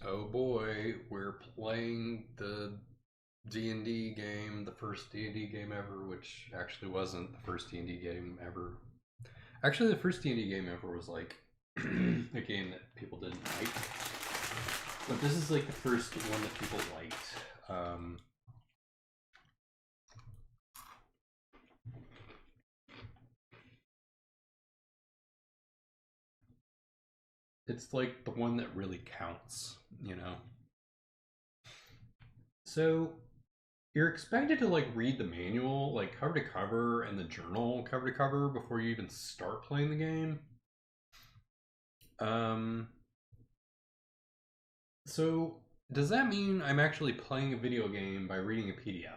Oh boy, we're playing the D&D game, the first D&D game ever, which actually wasn't the first D&D game ever. Actually, the first D&D game ever was like a game that people didn't like. But this is like the first one that people liked. It's like the one that really counts, you know? So you're expected to like read the manual, like cover to cover, and the journal cover to cover before you even start playing the game. Um, so does that mean I'm actually playing a video game by reading a PDF?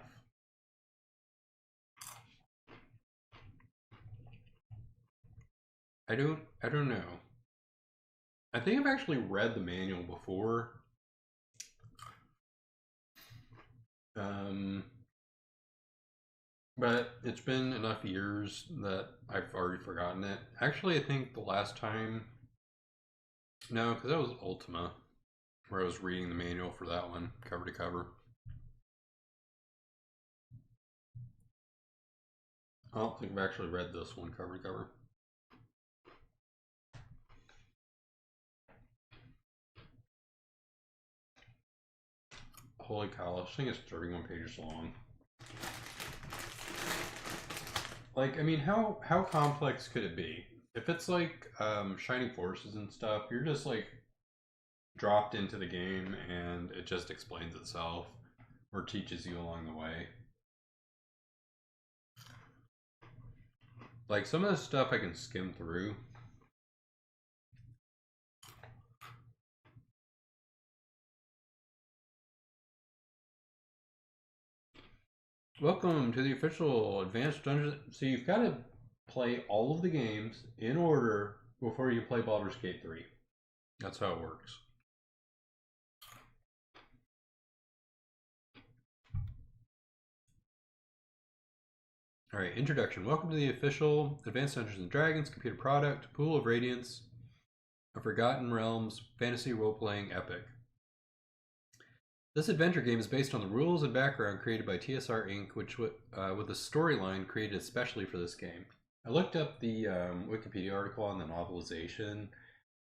I don't know. I think I've actually read the manual before. Um, but it's been enough years that I've already forgotten it. Actually, I think the last time, no, because that was Ultima, where I was reading the manual for that one, cover to cover. I don't think I've actually read this one cover to cover. Holy cow, this thing is 31 pages long. Like, I mean, how complex could it be? If it's like Shining Forces and stuff, you're just like dropped into the game and it just explains itself or teaches you along the way. Like some of this stuff I can skim through. Welcome to the official Advanced Dungeons. So you've got to play all of the games in order before you play Baldur's Gate 3. That's how it works. All right, introduction. Welcome to the official Advanced Dungeons and Dragons computer product, Pool of Radiance, a Forgotten Realms fantasy role-playing epic. This adventure game is based on the rules and background created by TSR Inc., which with a storyline created especially for this game. I looked up the Wikipedia article on the novelization,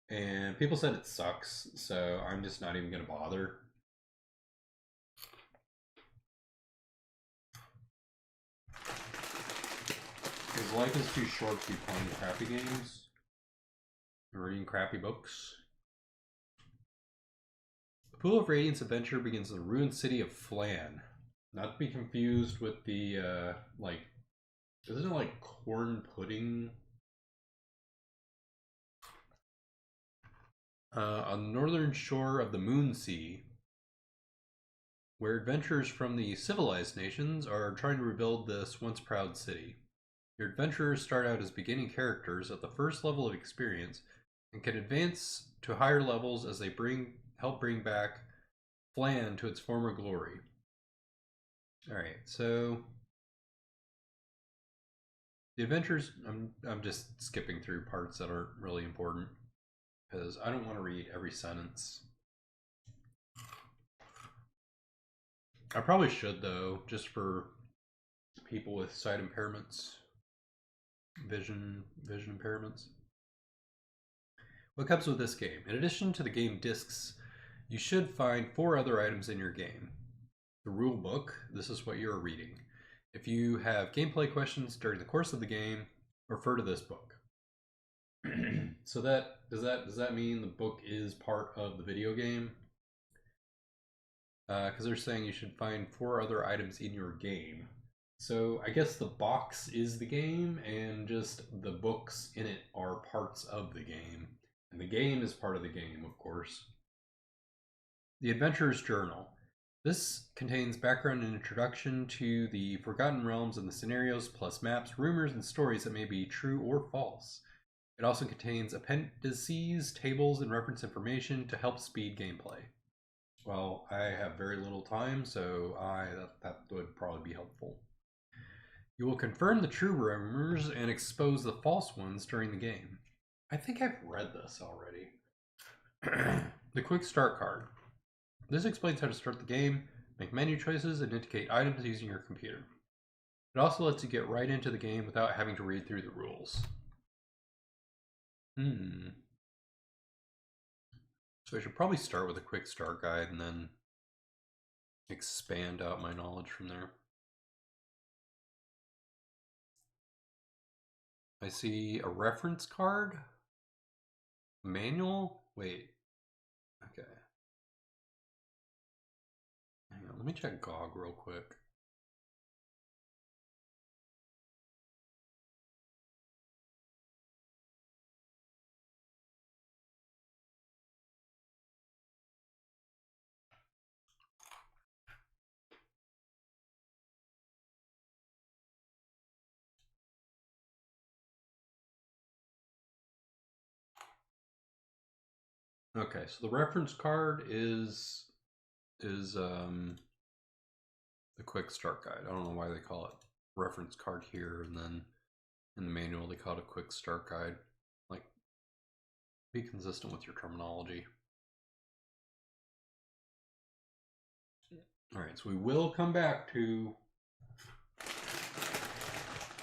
and people said it sucks, so I'm just not even going to bother. Because life is too short to be playing crappy games and reading crappy books. The Pool of Radiance adventure begins in the ruined city of Flan. Not to be confused with the, like, isn't it like corn pudding? On the northern shore of the Moon Sea, where adventurers from the civilized nations are trying to rebuild this once proud city. Your adventurers start out as beginning characters at the first level of experience and can advance to higher levels as they help bring back Flan to its former glory. Alright, so the adventures, I'm just skipping through parts that aren't really important because I don't want to read every sentence. I probably should though, just for people with sight impairments, vision impairments. What comes with this game? In addition to the game discs, you should find 4 other items in your game. The rule book, this is what you're reading. If you have gameplay questions during the course of the game, refer to this book. So does that mean the book is part of the video game? Because they're saying you should find 4 other items in your game. So I guess the box is the game, and just the books in it are parts of the game. And the game is part of the game, of course. The Adventurer's Journal. This contains background and introduction to the Forgotten Realms and the scenarios, plus maps, rumors, and stories that may be true or false. It also contains appendices, tables, and reference information to help speed gameplay. Well, I have very little time, so that would probably be helpful. You will confirm the true rumors and expose the false ones during the game. I think I've read this already. The Quick Start card. This explains how to start the game, make menu choices, and indicate items using your computer. It also lets you get right into the game without having to read through the rules. So I should probably start with a quick start guide and then expand out my knowledge from there. I see a reference card, manual. Wait, okay. Hang on, let me check GOG real quick. Okay, so the reference card is the quick start guide. I don't know why they call it reference card here, and then in the manual they call it a quick start guide. Like, be consistent with your terminology. All right, so we will come back to.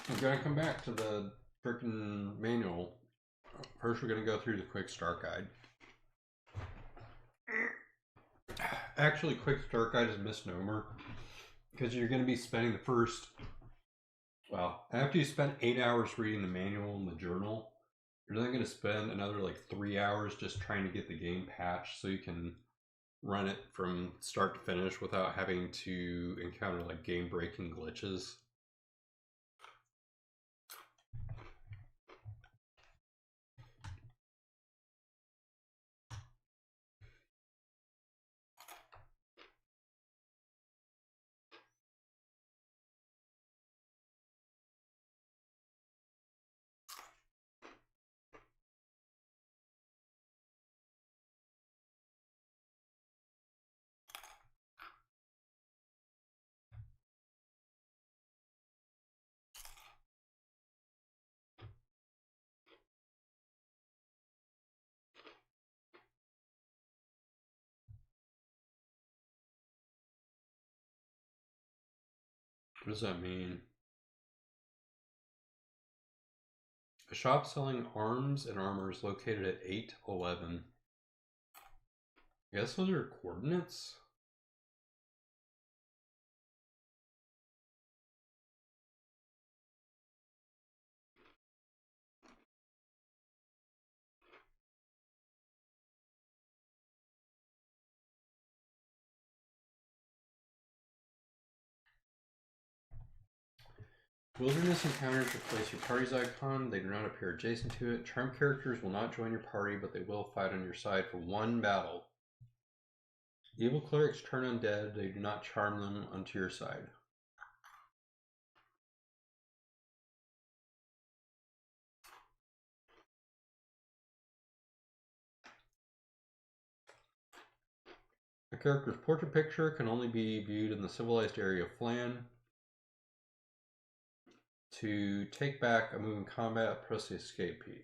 We're gonna come back to the freaking manual. First, we're gonna go through the quick start guide. Actually, quick start guide is a misnomer because you're going to be spending the first, well, after you spend 8 hours reading the manual and the journal, you're then going to spend another like 3 hours just trying to get the game patched so you can run it from start to finish without having to encounter like game breaking glitches. What does that mean? A shop selling arms and armor is located at 811. I guess those are coordinates? Wilderness encounters replace your party's icon. They do not appear adjacent to it. Charm characters will not join your party, but they will fight on your side for one battle. Evil clerics turn undead. They do not charm them onto your side. A character's portrait picture can only be viewed in the civilized area of Flan. To take back a move in combat, press the escape key.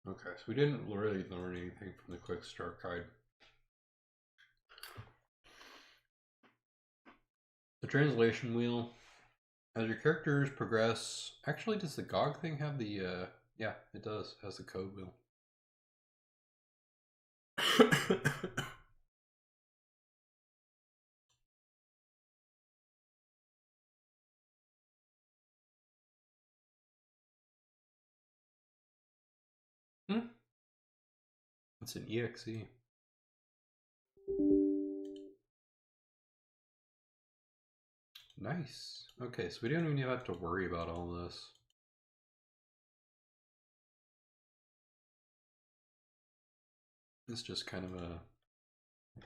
Okay, so we didn't really learn anything from the quick start guide. The translation wheel. As your characters progress, actually, does the GOG thing have the, yeah, it does, it has the code wheel. It's an EXE. Nice. Okay, so we don't even have to worry about all this. It's just kind of a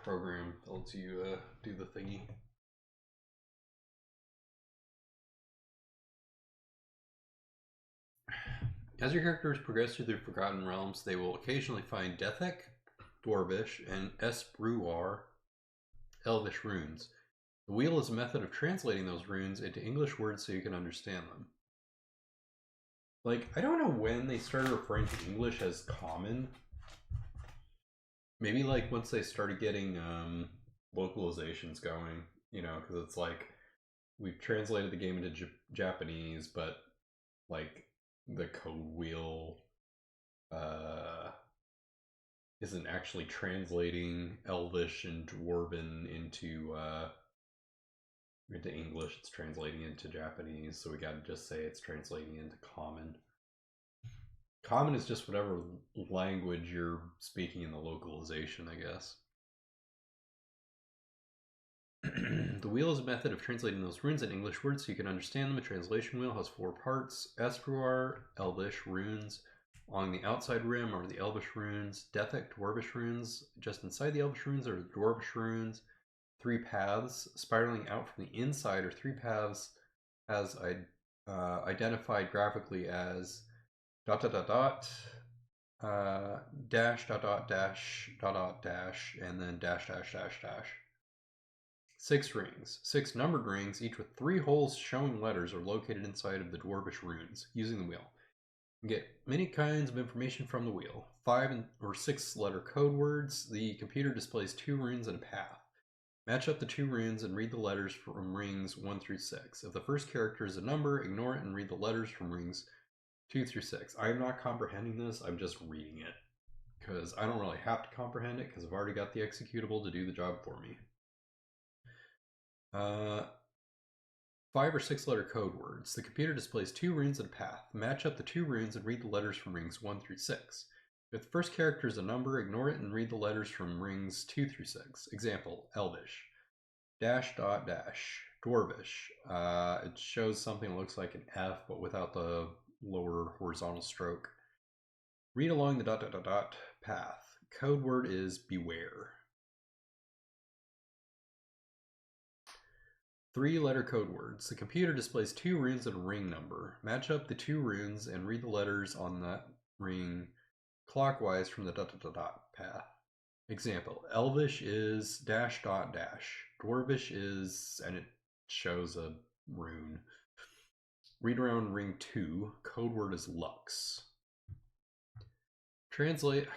program that lets you do the thingy. As your characters progress through the Forgotten Realms, they will occasionally find Dethic, Dwarvish, and Espruar, Elvish runes. The wheel is a method of translating those runes into English words so you can understand them. Like, I don't know when they started referring to English as common. Maybe like once they started getting localizations going, you know, because it's like we've translated the game into Japanese, but like the code wheel isn't actually translating Elvish and Dwarven into English. It's translating into Japanese, so we got to just say it's translating into Common. Common is just whatever language you're speaking in the localization, I guess. The wheel is a method of translating those runes in English words so you can understand them. A translation wheel has 4 parts: Espruar, Elvish runes. Along the outside rim are the Elvish runes. Dethic, Dwarvish runes. Just inside the Elvish runes are the Dwarvish runes. 3 paths. Spiraling out from the inside are 3 paths as identified graphically as ... dash dash and then dash. 6 rings. 6 numbered rings, each with 3 holes showing letters, are located inside of the Dwarvish runes. Using the wheel, you get many kinds of information from the wheel. 5 or 6 letter code words. The computer displays 2 runes and a path. Match up the 2 runes and read the letters from rings 1 through 6. If the first character is a number, ignore it and read the letters from rings 2 through 6. I am not comprehending this, I'm just reading it. Because I don't really have to comprehend it, because I've already got the executable to do the job for me. 5 or 6 letter code words. The computer displays 2 runes and a path. Match up the 2 runes and read the letters from rings 1 through 6. If the first character is a number, ignore it and read the letters from rings 2 through 6. Example, Elvish. Dash dot dash. Dwarvish. It shows something that looks like an F, but without the lower horizontal stroke. Read along the ... path. Code word is beware. 3 letter code words. The computer displays 2 runes and a ring number. Match up the 2 runes and read the letters on that ring clockwise from the ... path. Example, Elvish is dash dot dash. Dwarvish is, and it shows a rune. Read around ring 2. Code word is Lux. Translate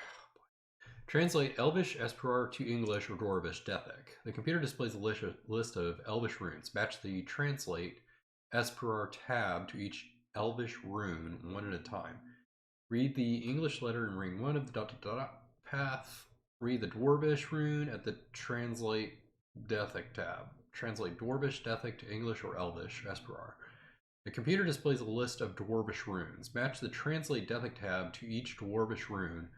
Elvish, Espruar to English or Dwarvish Dethic. The computer displays a list of Elvish runes. Match the Translate Espruar tab to each Elvish rune one at a time. Read the English letter in ring 1 of the ... path. Read the Dwarvish rune at the Translate Dethic tab. Translate Dwarvish Dethic to English or Elvish Espruar. The computer displays a list of Dwarvish runes. Match the Translate Dethic tab to each Dwarvish rune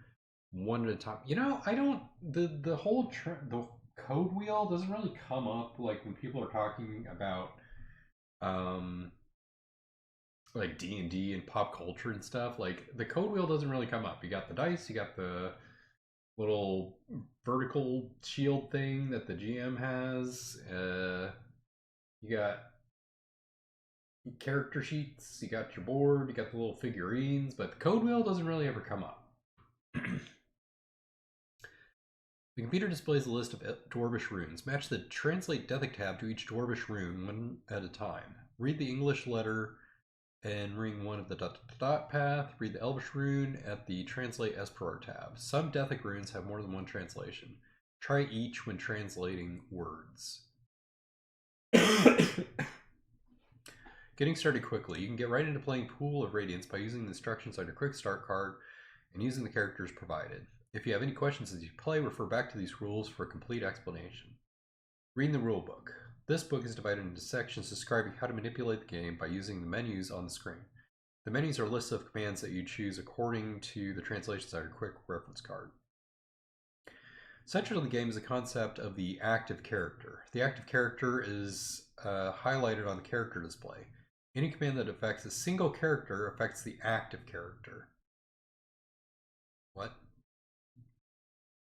one at a time. You know, I don't... The whole... the code wheel doesn't really come up like when people are talking about like D&D and pop culture and stuff. Like, the code wheel doesn't really come up. You got the dice, you got the little vertical shield thing that the GM has. You got character sheets, you got your board, you got the little figurines, but the code wheel doesn't really ever come up. The computer displays a list of Dwarvish runes. Match the Translate Dethic tab to each Dwarvish rune one at a time. Read the English letter and ring 1 of the ... path. Read the Elvish rune at the Translate Espruar tab. Some Dethic runes have more than one translation. Try each when translating words. Getting started quickly. You can get right into playing Pool of Radiance by using the instructions on your Quick Start card and using the characters provided. If you have any questions as you play, refer back to these rules for a complete explanation. Reading the rulebook. This book is divided into sections describing how to manipulate the game by using the menus on the screen. The menus are lists of commands that you choose according to the translations on your quick reference card. Central to the game is the concept of the active character. The active character is highlighted on the character display. Any command that affects a single character affects the active character. What?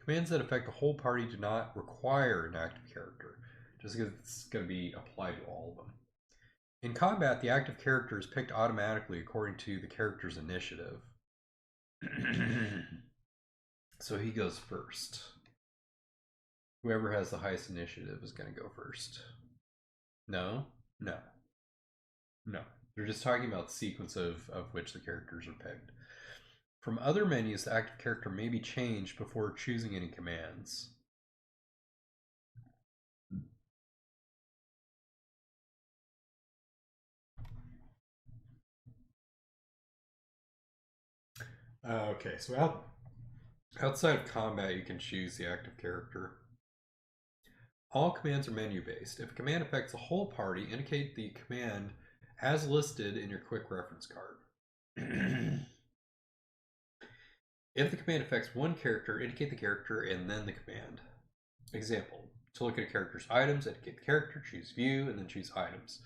Commands that affect the whole party do not require an active character, just because it's going to be applied to all of them. In combat, the active character is picked automatically according to the character's initiative. So he goes first. Whoever has the highest initiative is going to go first. No? No. No. They're just talking about the sequence of which the characters are picked. From other menus, the active character may be changed before choosing any commands. Okay, so outside of combat, you can choose the active character. All commands are menu-based. If a command affects the whole party, indicate the command as listed in your quick reference card. If the command affects one character, indicate the character and then the command. Example, to look at a character's items, indicate the character, choose view, and then choose items.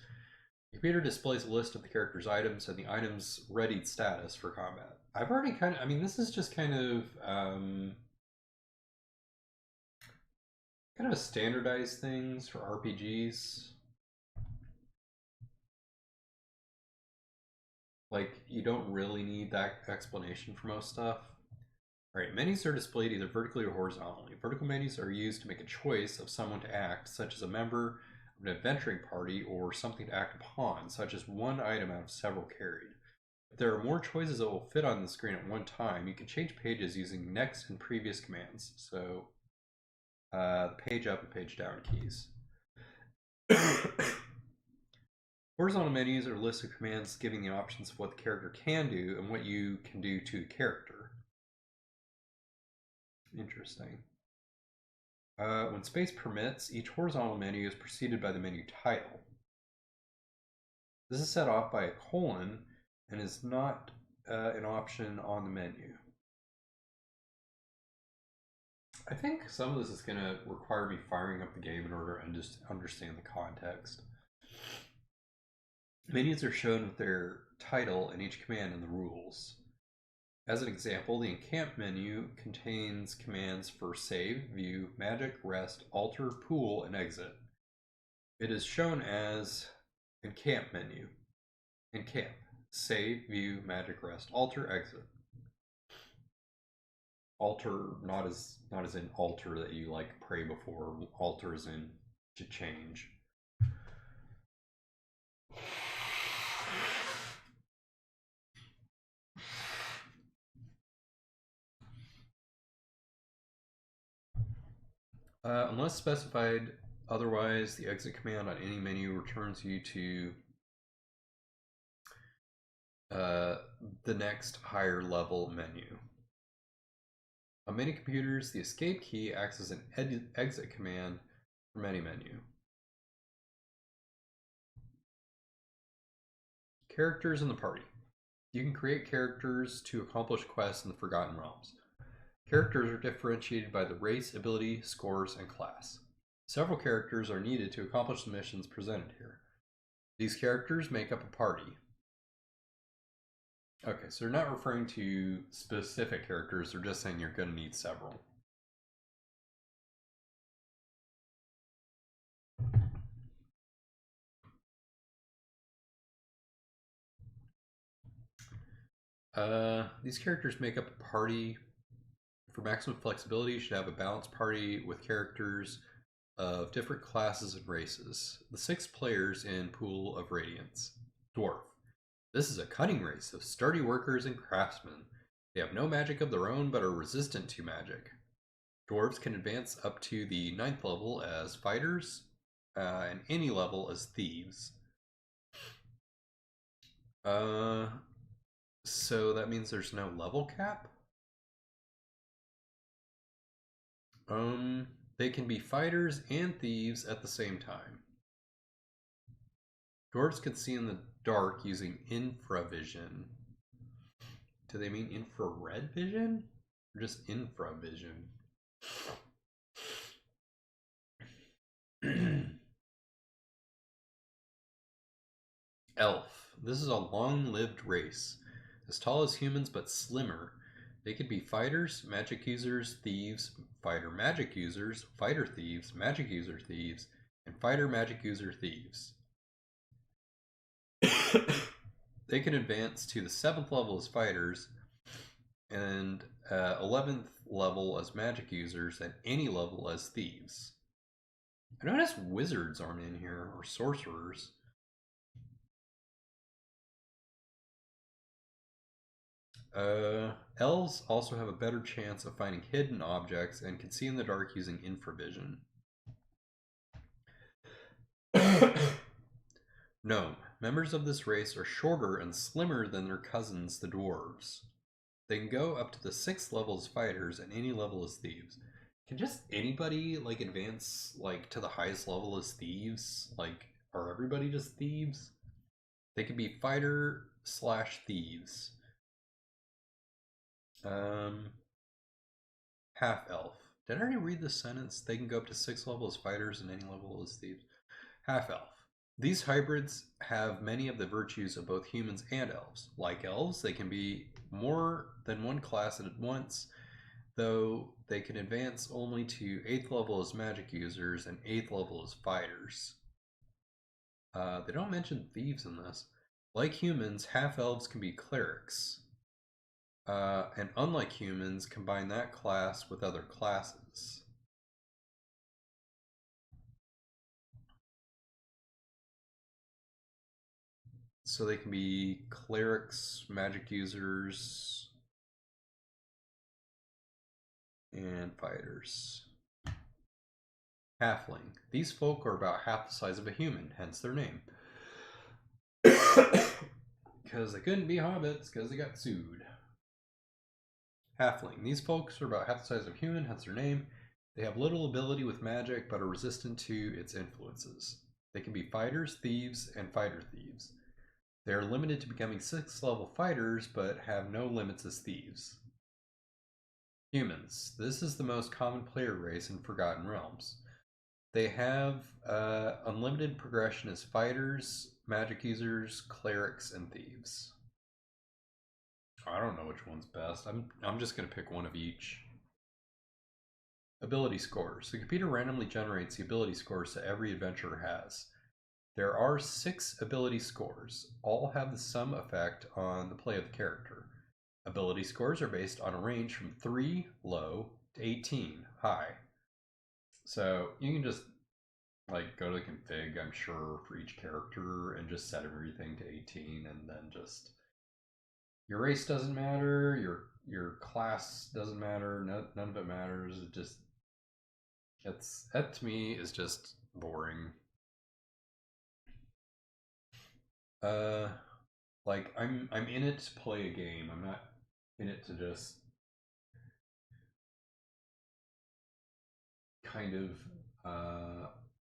The computer displays a list of the character's items and the item's readied status for combat. I've already kind of, I mean, this is just kind of a standardized things for RPGs. Like, you don't really need that explanation for most stuff. Alright, menus are displayed either vertically or horizontally. Vertical menus are used to make a choice of someone to act, such as a member of an adventuring party, or something to act upon, such as one item out of several carried. If there are more choices that will fit on the screen at one time, you can change pages using next and previous commands. So, page up and page down keys. Horizontal menus are lists of commands giving the options of what the character can do and what you can do to the character. Interesting. When space permits, each horizontal menu is preceded by the menu title. This is set off by a colon and is not an option on the menu. I think some of this is going to require me firing up the game in order to understand the context. Menus are shown with their title and each command in the rules. As an example, the encamp menu contains commands for save, view, magic, rest, alter, pool, and exit. It is shown as encamp menu. Encamp, save, view, magic, rest, alter, exit. Alter, not as in altar that you like pray before. Alter is in to change. Unless specified otherwise, the exit command on any menu returns you to the next higher level menu. On many computers, the escape key acts as an exit command from any menu. Characters in the party. You can create characters to accomplish quests in the Forgotten Realms. Characters are differentiated by the race, ability, scores, and class. Several characters are needed to accomplish the missions presented here. These characters make up a party. Okay, so they're not referring to specific characters, they're just saying you're going to need several. These characters make up a party. For maximum flexibility, you should have a balanced party with characters of different classes and races. The 6 players in Pool of Radiance. Dwarf. This is a cunning race of sturdy workers and craftsmen. They have no magic of their own, but are resistant to magic. Dwarves can advance up to the 9th level as fighters, and any level as thieves. So that means there's no level cap? They can be fighters and thieves at the same time. Dwarves can see in the dark using infravision. Do they mean infrared vision? Or just infravision? Elf. This is a long-lived race. As tall as humans but slimmer. They could be fighters, magic users, thieves, fighter magic users, fighter thieves, magic user thieves, and fighter magic user thieves. They can advance to the 7th level as fighters and 11th level as magic users and any level as thieves. I notice wizards aren't in here, or sorcerers. Elves also have a better chance of finding hidden objects and can see in the dark using infravision. Gnome. Members of this race are shorter and slimmer than their cousins, the dwarves. They can go up to the 6th level as fighters and any level as thieves. Can just anybody like advance like to the highest level as thieves? Like, are everybody just thieves? They can be fighter / thieves. Half elf. Did I already read this sentence? They can go up to 6th level as fighters and any level as thieves. Half elf. These hybrids have many of the virtues of both humans and elves. Like elves, they can be more than one class at once, though they can advance only to 8th level as magic users and 8th level as fighters. They don't mention thieves in this. Like humans, half-elves can be clerics. And unlike humans, combine that class with other classes. So they can be clerics, magic users, and fighters. Halfling. These folk are about half the size of a human, hence their name. Because they couldn't be hobbits, because they got sued. Halfling. These folks are about half the size of a human, hence their name. They have little ability with magic, but are resistant to its influences. They can be fighters, thieves, and fighter thieves. They are limited to becoming 6th level fighters, but have no limits as thieves. Humans. This is the most common player race in Forgotten Realms. They have unlimited progression as fighters, magic users, clerics, and thieves. I don't know which one's best. I'm just gonna pick one of each. Ability scores. The computer randomly generates the ability scores that every adventurer has. There are 6 ability scores. All have the sum effect on the play of the character. Ability scores are based on a range from 3 low to 18 high. So you can just like go to the config, I'm sure, for each character and just set everything to 18, and then just your race doesn't matter, your class doesn't matter, none of it matters. It just that to me is just boring. Like I'm in it to play a game. I'm not in it to just kind of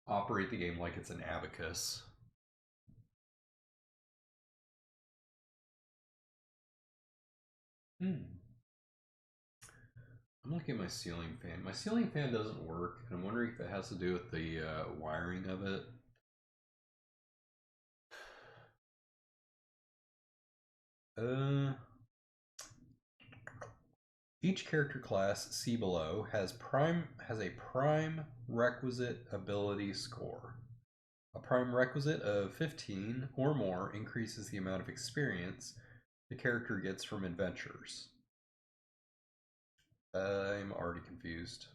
operate the game like it's an abacus. I'm looking at my ceiling fan. My ceiling fan doesn't work, and I'm wondering if it has to do with the wiring of it. Each character class, see below, has a prime requisite ability score. A prime requisite of 15 or more increases the amount of experience the character gets from adventures. I'm already confused.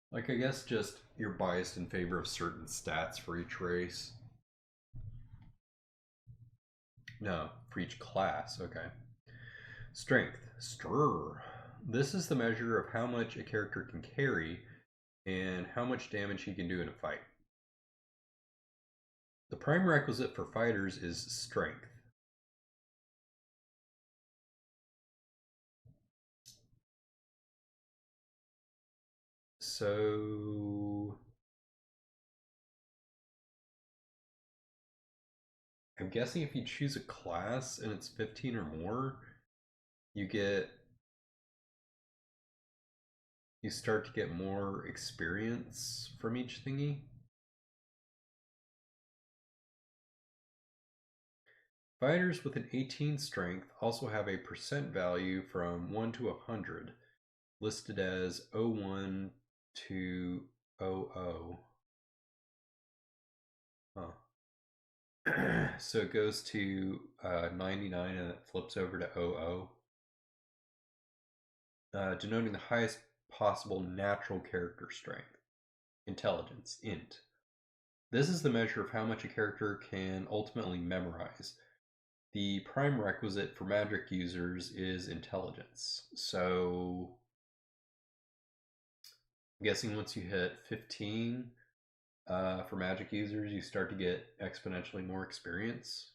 Like, I guess just you're biased in favor of certain stats for each race. No, for each class, okay. Strength. Strrr. This is the measure of how much a character can carry and how much damage he can do in a fight. The prime requisite for fighters is strength. So I'm guessing if you choose a class and it's 15 or more, you start to get more experience from each thingy. Fighters with an 18 strength also have a percent value from 1 to 100, listed as 01 to 00. Huh. So it goes to 99 and it flips over to 00, denoting the highest possible natural character strength. Intelligence, int. This is the measure of how much a character can ultimately memorize. The prime requisite for magic users is intelligence. So I'm guessing once you hit 15 for magic users, you start to get exponentially more experience.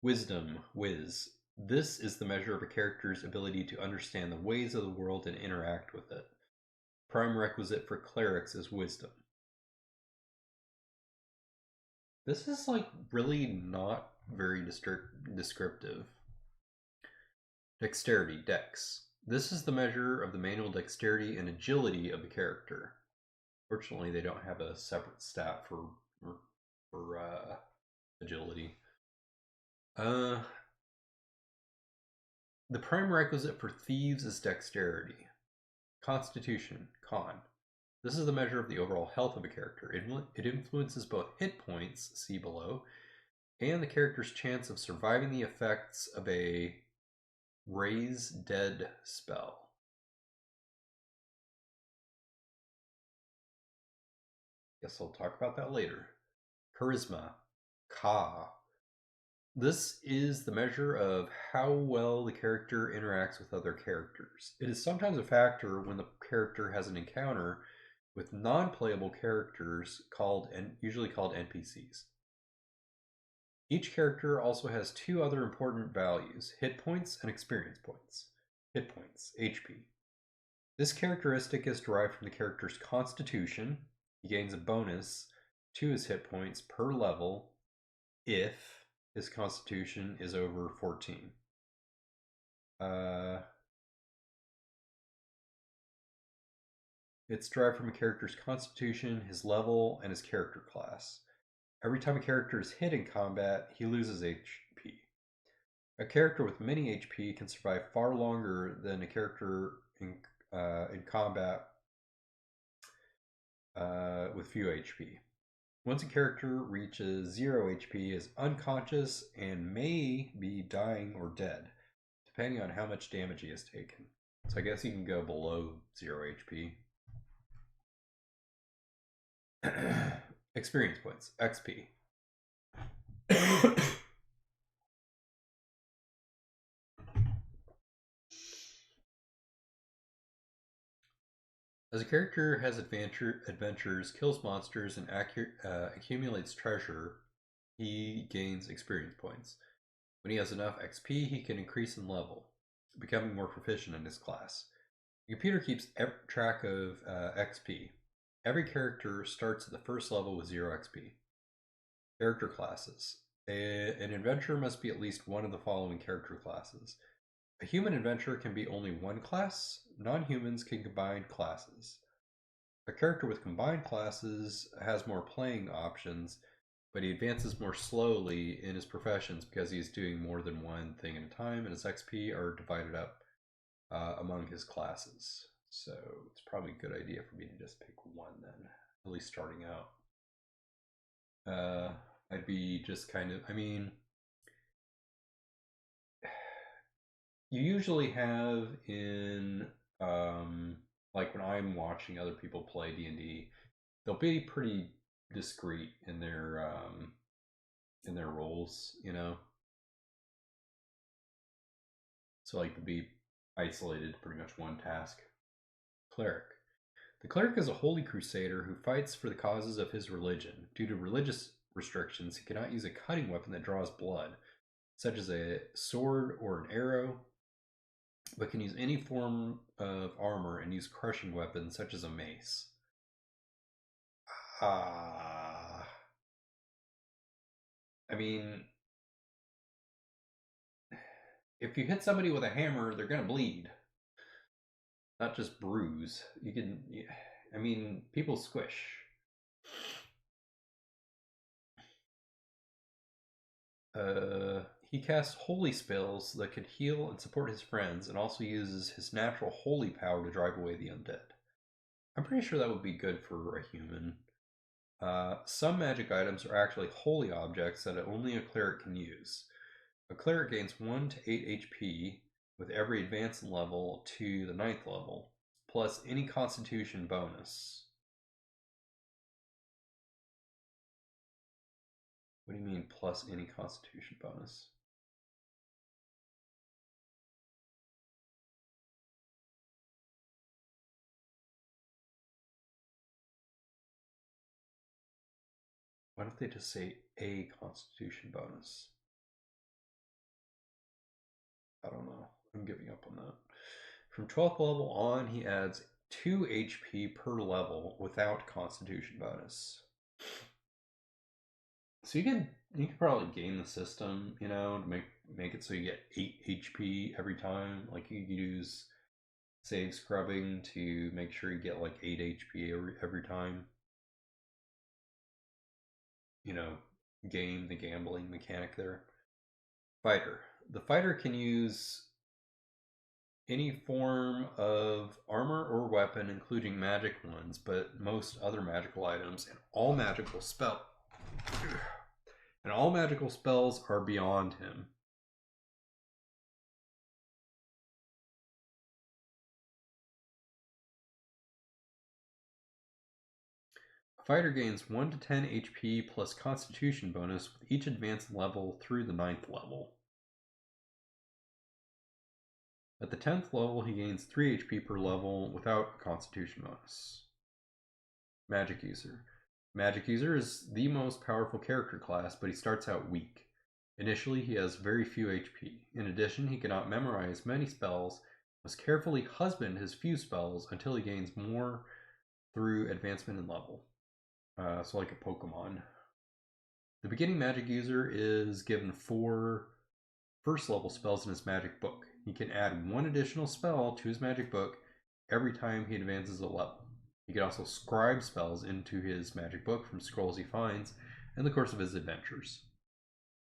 Wisdom, Wiz. This is the measure of a character's ability to understand the ways of the world and interact with it. Prime requisite for clerics is wisdom. This is like really not very descriptive. Dexterity, dex. This is the measure of the manual dexterity and agility of the character. Fortunately, they don't have a separate stat for agility. The prime requisite for thieves is dexterity. Constitution, con. This is the measure of the overall health of a character. It influences both hit points, see below, and the character's chance of surviving the effects of a raise dead spell. Guess I'll talk about that later. Charisma, Ka. This is the measure of how well the character interacts with other characters. It is sometimes a factor when the character has an encounter with non-playable characters usually called NPCs. Each character also has two other important values, hit points and experience points. Hit points, HP. This characteristic is derived from the character's constitution. He gains a bonus to his hit points per level if his constitution is over 14. It's derived from a character's constitution, his level, and his character class. Every time a character is hit in combat, he loses HP. A character with many HP can survive far longer than a character in combat with few HP. Once a character reaches 0 HP, is unconscious and may be dying or dead, depending on how much damage he has taken. So I guess he can go below 0 HP. Experience points, XP. As a character has adventures, kills monsters, and accumulates treasure, he gains experience points. When he has enough XP, he can increase in level, becoming more proficient in his class. The computer keeps track of XP. Every character starts at the first level with 0 XP. Character classes. An adventurer must be at least one of the following character classes. A human adventurer can be only one class. Non-humans can combine classes. A character with combined classes has more playing options, but he advances more slowly in his professions because he's doing more than one thing at a time, and his XP are divided up among his classes. So it's probably a good idea for me to just pick one then, at least starting out. I'd be just kind of, you usually have in, like when I'm watching other people play D&D, they'll be pretty discreet in their roles, you know? So like to be isolated to pretty much one task. Cleric. The cleric is a holy crusader who fights for the causes of his religion. Due to religious restrictions, he cannot use a cutting weapon that draws blood, such as a sword or an arrow, but can use any form of armor and use crushing weapons, such as a mace. If you hit somebody with a hammer, they're going to bleed. Not just bruise. People squish. He casts holy spells that could heal and support his friends, and also uses his natural holy power to drive away the undead. I'm pretty sure that would be good for a human. Some magic items are actually holy objects that only a cleric can use. A cleric gains 1 to 8 HP with every advance level to the 9th level, plus any constitution bonus. What do you mean, plus any constitution bonus? Why don't they just say a constitution bonus? I don't know. I'm giving up on that. From 12th level on, he adds 2 HP per level without constitution bonus. So you can probably game the system, to make it so you get 8 HP every time. Like you could use save scrubbing to make sure you get like 8 HP every time. Game the gambling mechanic there. Fighter. The fighter can use any form of armor or weapon, including magic ones, but most other magical items, and all magical spells are beyond him. A fighter gains 1 to 10 HP plus constitution bonus with each advanced level through the 9th level. At the 10th level, he gains 3 HP per level without a constitution bonus. Magic User. Magic User is the most powerful character class, but he starts out weak. Initially, he has very few HP. In addition, he cannot memorize many spells, must carefully husband his few spells until he gains more through advancement in level. So like a Pokemon. The beginning Magic User is given 4 first level spells in his magic book. He can add 1 additional spell to his magic book every time he advances a level. He can also scribe spells into his magic book from scrolls he finds in the course of his adventures.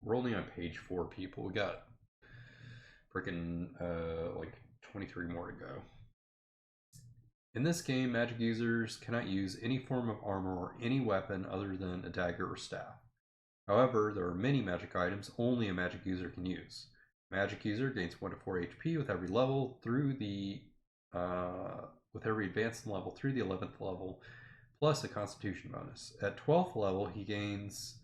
We're only on page 4, people. We got freaking like 23 more to go. In this game, magic users cannot use any form of armor or any weapon other than a dagger or staff. However, there are many magic items only a magic user can use. Magic user gains 1 to 4 HP with every level through the with every advanced level through the 11th level, plus a constitution bonus. At 12th level, he gains,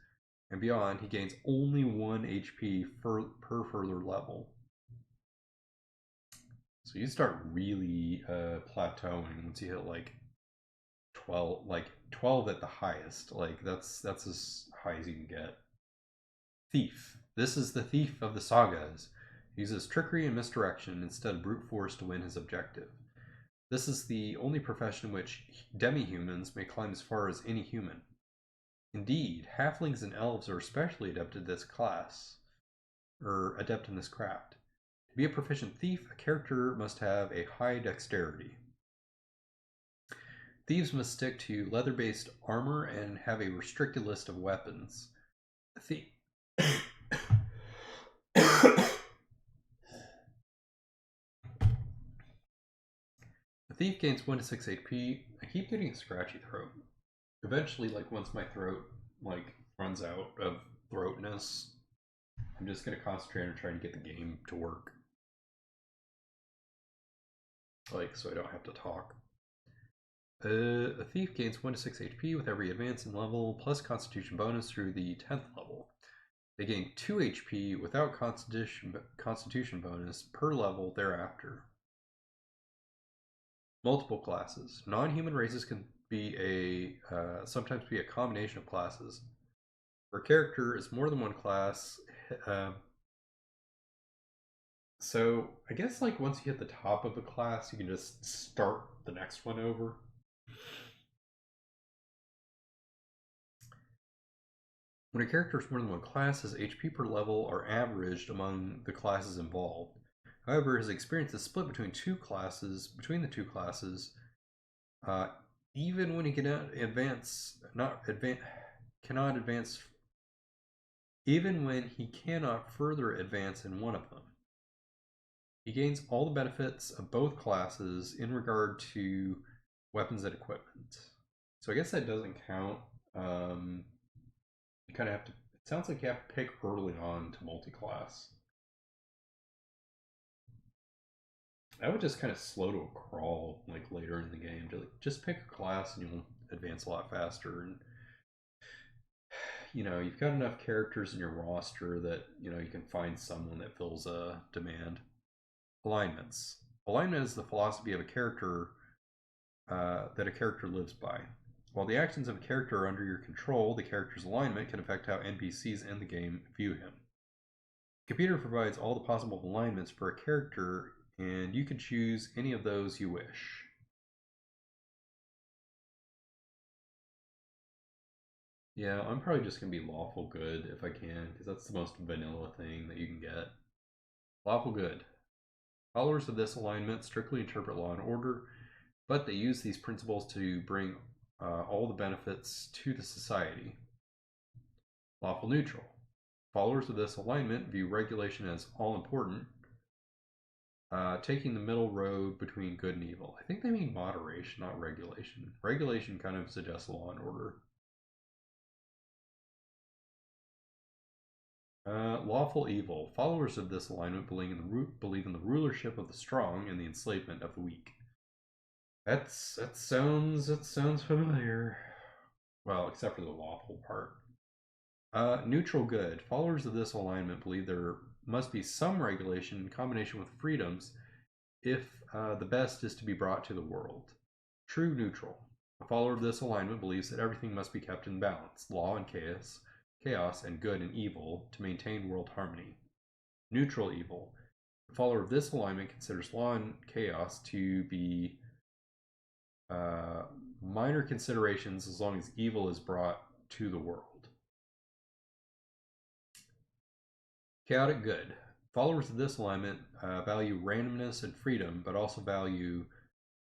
and beyond, he gains only 1 HP per further level. So you start really plateauing once you hit like 12 at the highest. Like that's as high as you can get. Thief. This is the thief of the sagas. He uses trickery and misdirection instead of brute force to win his objective. This is the only profession in which demi-humans may climb as far as any human. Indeed, halflings and elves are especially adept at this class, or adept in this craft. To be a proficient thief, a character must have a high dexterity. Thieves must stick to leather-based armor and have a restricted list of weapons. The thief gains 1 to 6 HP. I keep getting a scratchy throat. Eventually, once my throat runs out of throatness, I'm just gonna concentrate on trying to get the game to work. So I don't have to talk. A thief gains 1 to 6 HP with every advance in level, plus constitution bonus through the 10th level. They gain 2 HP without constitution bonus per level thereafter. Multiple classes. Non-human races can be sometimes be a combination of classes. For a character is more than one class. So I guess once you hit the top of a class, you can just start the next one over. When a character is more than one class, his HP per level are averaged among the classes involved. However, his experience is split between the two classes, even when he cannot advance even when he cannot further advance in one of them. He gains all the benefits of both classes in regard to weapons and equipment. So I guess that doesn't count. You kind of have to, it sounds like you have to pick early on to multi-class. I would just kind of slow to a crawl like later in the game to like, just pick a class and you'll advance a lot faster. And you've got enough characters in your roster that you can find someone that fills a demand. Alignments. Alignment is the philosophy of a character that a character lives by. While the actions of a character are under your control, the character's alignment can affect how NPCs in the game view him. The computer provides all the possible alignments for a character, and you can choose any of those you wish. Yeah, I'm probably just going to be lawful good if I can, because that's the most vanilla thing that you can get. Lawful good. Followers of this alignment strictly interpret law and order, but they use these principles to bring all the benefits to the society. Lawful neutral. Followers of this alignment view regulation as all important, taking the middle road between good and evil. I think they mean moderation, not regulation. Regulation kind of suggests law and order. Lawful evil. Followers of this alignment believe in the rulership of the strong and the enslavement of the weak. That sounds familiar. Well, except for the lawful part. Neutral good. Followers of this alignment believe there must be some regulation in combination with freedoms if the best is to be brought to the world. True neutral. A follower of this alignment believes that everything must be kept in balance, law and chaos and good and evil, to maintain world harmony. Neutral evil. A follower of this alignment considers law and chaos to be minor considerations as long as evil is brought to the world. Chaotic good. Followers of this alignment value randomness and freedom, but also value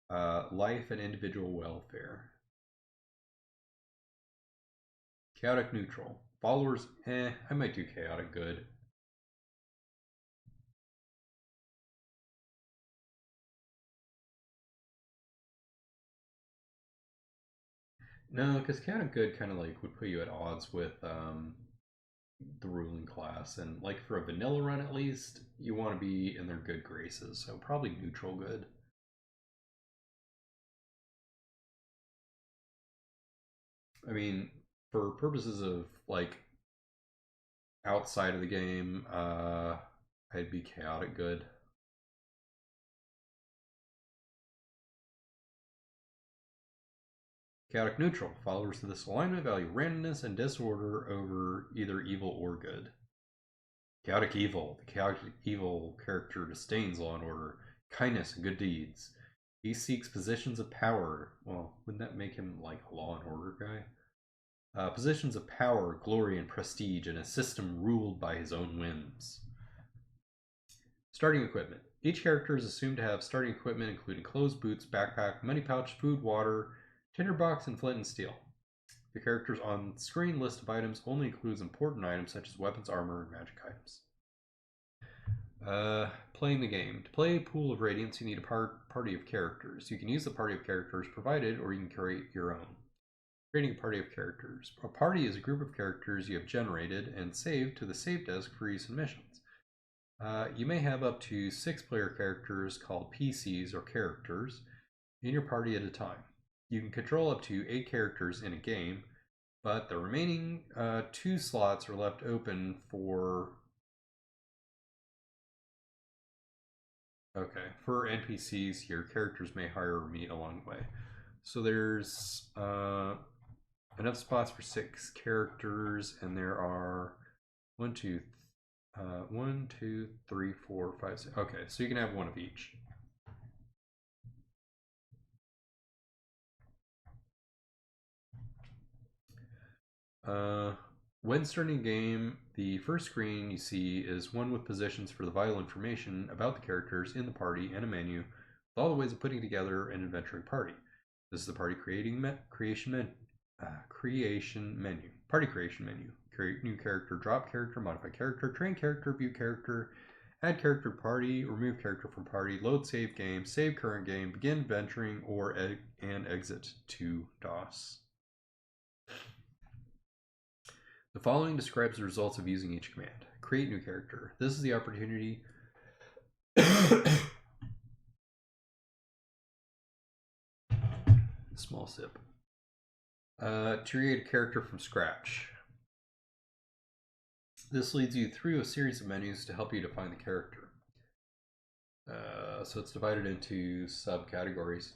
life and individual welfare. Chaotic neutral. Followers, I might do chaotic good. No, because chaotic good kind of like would put you at odds with the ruling class, and like for a vanilla run at least, you want to be in their good graces, so probably neutral good. I mean, for purposes of like outside of the game, I'd be chaotic good. Chaotic neutral. Followers of this alignment value randomness and disorder over either evil or good. Chaotic evil. The chaotic evil character disdains law and order, kindness, and good deeds. He seeks positions of power. Well, wouldn't that make him like a law and order guy? Positions of power, glory, and prestige in a system ruled by his own whims. Starting equipment. Each character is assumed to have starting equipment including clothes, boots, backpack, money pouch, food, water, tinderbox, and flint and steel. The character's on-screen list of items only includes important items such as weapons, armor, and magic items. Playing the game. To play Pool of Radiance, you need a party of characters. You can use the party of characters provided, or you can create your own. Creating a party of characters. A party is a group of characters you have generated and saved to the save desk for use in missions. You may have up to 6 player characters called PCs or characters in your party at a time. You can control up to 8 characters in a game, but the remaining 2 slots are left open for NPCs. Your characters may hire or meet along the way. So there's enough spots for 6 characters, and there are 1, 2, 3, 4, 5, 6. Okay, so you can have one of each. When starting a game, the first screen you see is one with positions for the vital information about the characters in the party and a menu with all the ways of putting together an adventuring party. This is the party creation menu. Party creation menu. create new character, drop character, modify character, train character, view character, add character to party, remove character from party, load save game, save current game, begin venturing, or and exit to DOS. The following describes the results of using each command. Create new character. This is the opportunity small sip. To create a character from scratch. This leads you through a series of menus to help you define the character. So it's divided into subcategories.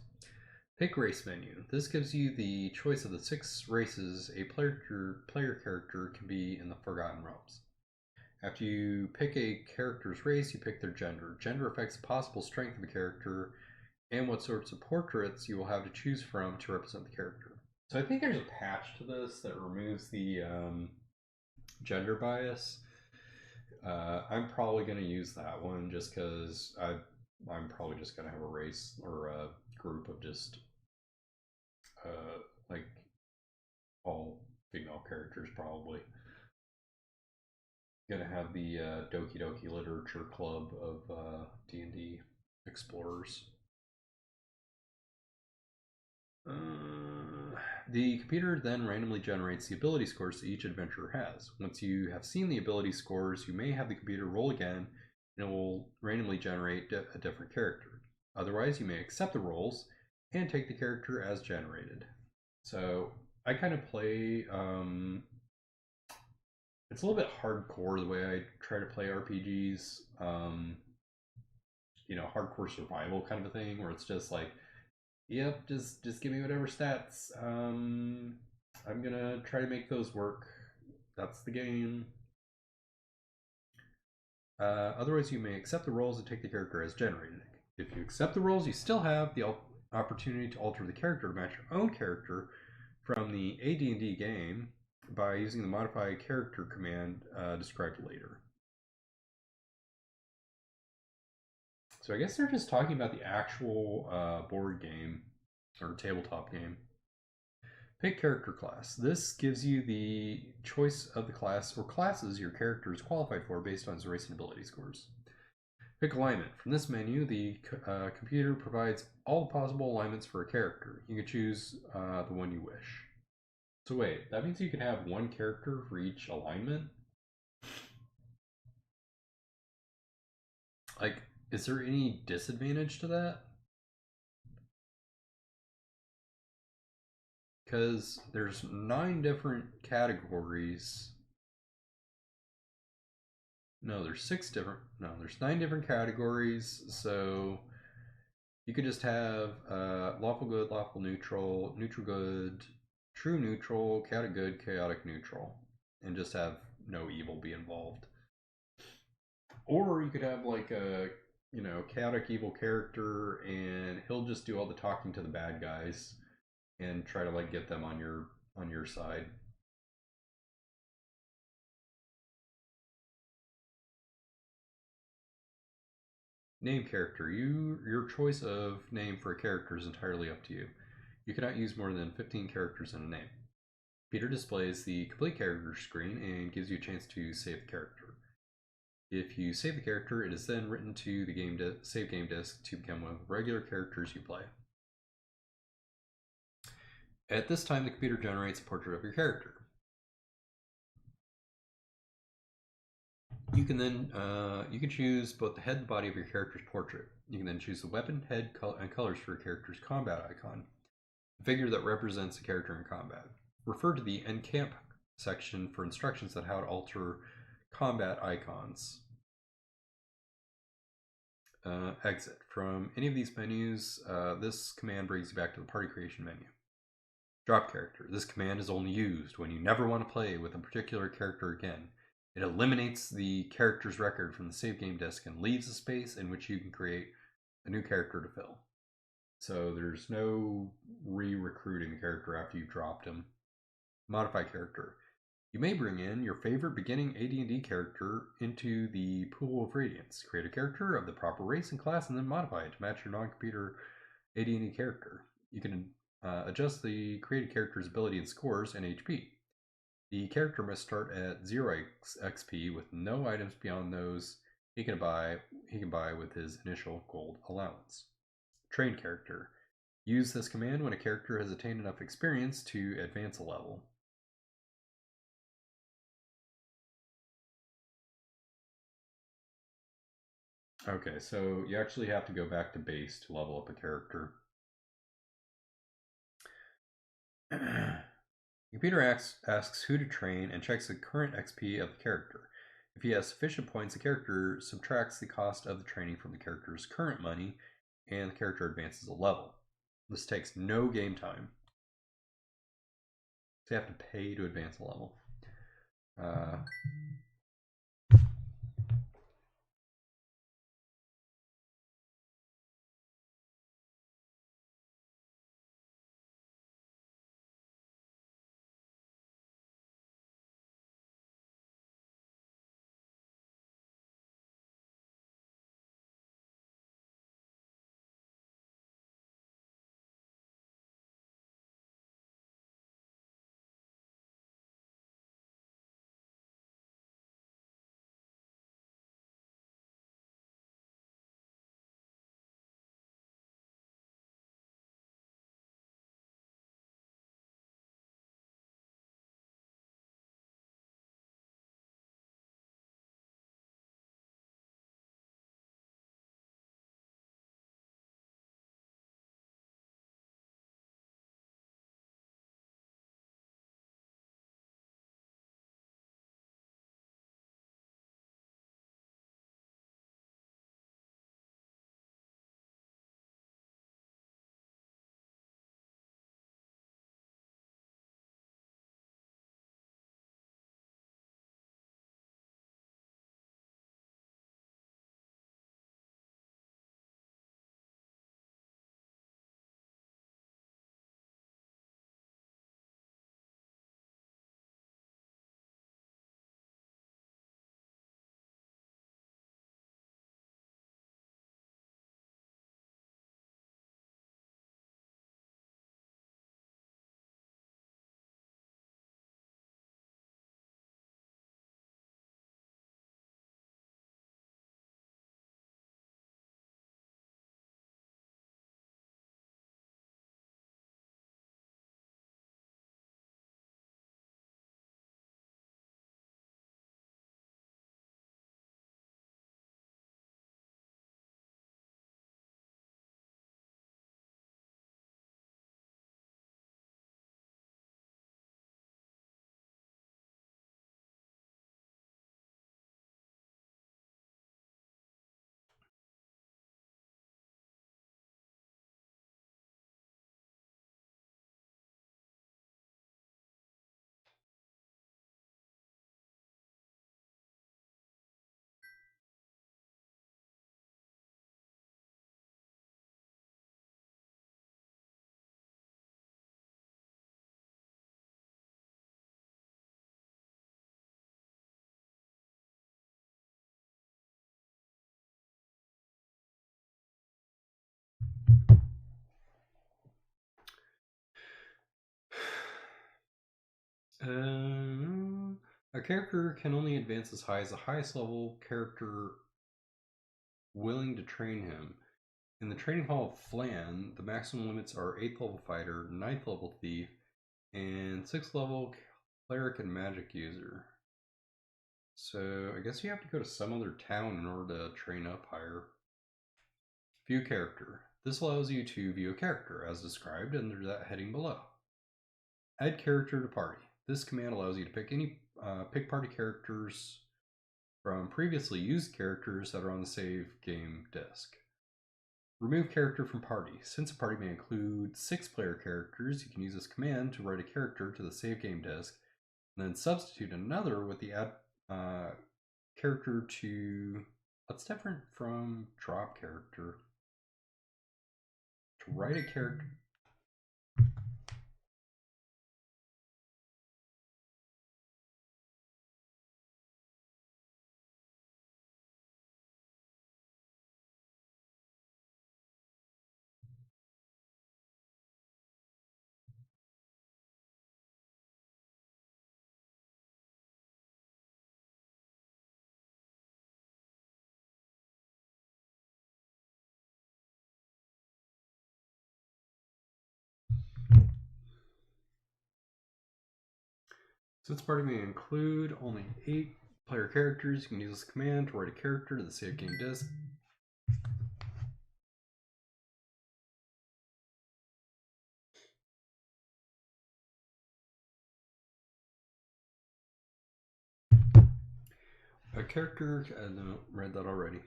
Pick race menu. This gives you the choice of the 6 races a player character can be in the Forgotten Realms. After you pick a character's race, you pick their gender. Gender affects the possible strength of a character and what sorts of portraits you will have to choose from to represent the character. So I think there's a patch to this that removes the gender bias. I'm probably going to use that one just because I'm probably just going to have a race or a group of just like all female characters probably. Gonna have the Doki Doki Literature Club of D&D explorers. The computer then randomly generates the ability scores that each adventurer has. Once you have seen the ability scores, you may have the computer roll again, and it will randomly generate a different character. Otherwise, you may accept the rolls and take the character as generated. So I kind of play. It's a little bit hardcore the way I try to play RPGs. You know, hardcore survival kind of a thing, where it's just like, yep, just give me whatever stats. I'm gonna try to make those work. That's the game. Otherwise, you may accept the roles and take the character as generated. If you accept the roles, you still have the opportunity to alter the character to match your own character from the AD&D game by using the modify character command described later. So I guess they're just talking about the actual board game or tabletop game. Pick character class. This gives you the choice of the class or classes your character is qualified for based on his race and ability scores. Pick alignment. From this menu, the computer provides all the possible alignments for a character. You can choose the one you wish. So wait, that means you can have one character for each alignment? Like, is there any disadvantage to that? Because there's 9 different categories. No, there's 6 different. No, there's 9 different categories. So you could just have lawful good, lawful neutral, neutral good, true neutral, chaotic good, chaotic neutral, and just have no evil be involved. Or you could have like a chaotic evil character, and he'll just do all the talking to the bad guys and try to like get them on your side. Name character. Your choice of name for a character is entirely up to you. You cannot use more than 15 characters in a name. Peter displays the complete character screen and gives you a chance to save the character. If you save the character, it is then written to the save game disk to become one of the regular characters you play. At this time, the computer generates a portrait of your character. You can then you can choose both the head and body of your character's portrait. You can then choose the weapon, head, and colors for your character's combat icon, the figure that represents the character in combat. Refer to the Encamp section for instructions on how to alter combat icons. Exit. From any of these menus, this command brings you back to the party creation menu. Drop character. This command is only used when you never want to play with a particular character again. It eliminates the character's record from the save game disk and leaves a space in which you can create a new character to fill. So there's no re-recruiting the character after you've dropped him. Modify character. You may bring in your favorite beginning AD&D character into the pool of Radiance. Create a character of the proper race and class and then modify it to match your non-computer AD&D character. You can adjust the created character's ability and scores and HP. The character must start at 0 XP with no items beyond those he can buy with his initial gold allowance. Train character. Use this command when a character has attained enough experience to advance a level. Okay, so you actually have to go back to base to level up a character. The computer asks who to train and checks the current XP of the character. If he has sufficient points, the character subtracts the cost of the training from the character's current money, and the character advances a level. This takes no game time. So you have to pay to advance a level. A character can only advance as high as the highest level character willing to train him. In the training hall of Flan, the maximum limits are 8th level fighter, 9th level thief, and 6th level cleric and magic user. So I guess you have to go to some other town in order to train up higher. View character. This allows you to view a character as described under that heading below. Add character to party. This command allows you to pick party characters from previously used characters that are on the save game disk. Remove character from party. Since a party may include 6-player characters, you can use this command to write a character to the save game disk, and then substitute another with the add character to. What's different from drop character? To write a character. Since party may include only 8 player characters, you can use this command to write a character to the save game disk. A character, no, read that already.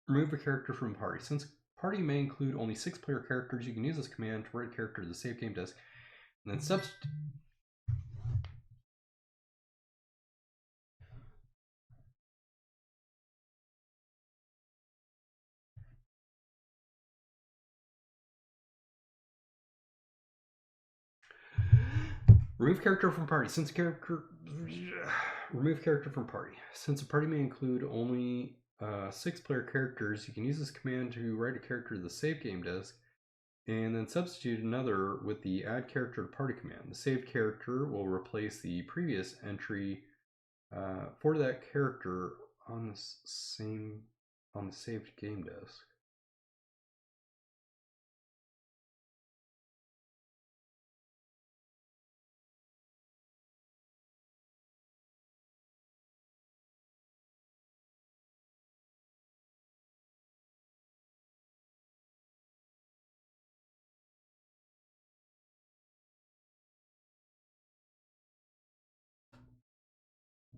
Remove a character from party. Since party may include only 6 player characters, you can use this command to write a character to the save game disk, and then substitute. Remove character from party. Remove character from party. Since a party may include only 6 player characters, you can use this command to write a character to the save game disk, and then substitute another with the add character to party command. The saved character will replace the previous entry for that character on the saved game disk.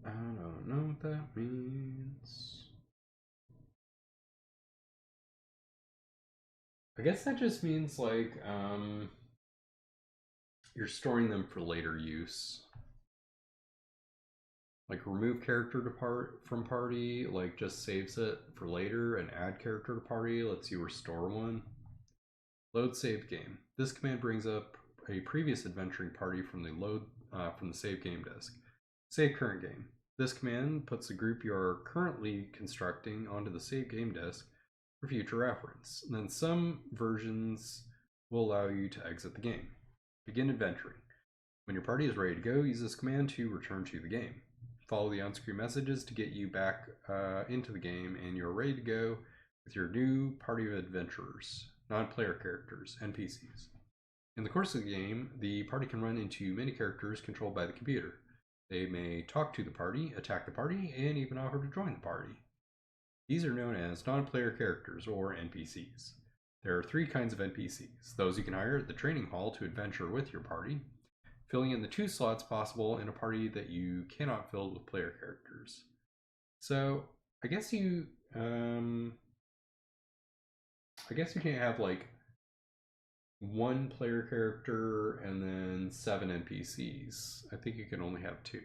I don't know what that means. I guess that just means like you're storing them for later use. Like remove character to from party, like just saves it for later, and add character to party lets you restore one. Load save game. This command brings up a previous adventuring party from the save game disk. Save current game. This command puts the group you are currently constructing onto the save game disk for future reference. And then some versions will allow you to exit the game. Begin adventuring. When your party is ready to go, use this command to return to the game. Follow the on-screen messages to get you back into the game, and you're ready to go with your new party of adventurers, non-player characters, NPCs. In the course of the game, the party can run into many characters controlled by the computer. They may talk to the party, attack the party, and even offer to join the party. These are known as non-player characters, or NPCs. There are 3 kinds of NPCs. Those you can hire at the training hall to adventure with your party, filling in the 2 slots possible in a party that you cannot fill with player characters. So I guess you can't have like 1 player character and then 7 NPCs. I think you can only have 2.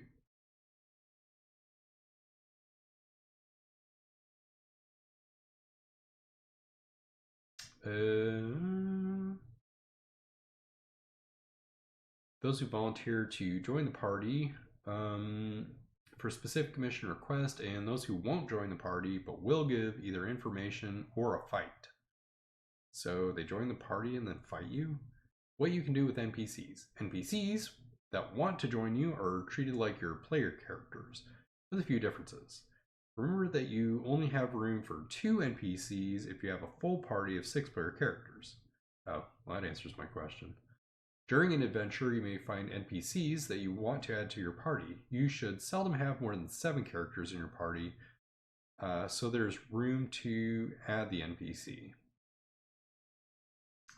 Those who volunteer to join the party for a specific mission request, and those who won't join the party but will give either information or a fight. So they join the party and then fight you. What you can do with NPCs. NPCs that want to join you are treated like your player characters, with a few differences. Remember that you only have room for 2 NPCs if you have a full party of 6 player characters. Oh, well, that answers my question. During an adventure, you may find NPCs that you want to add to your party. You should seldom have more than 7 characters in your party, so there's room to add the NPC.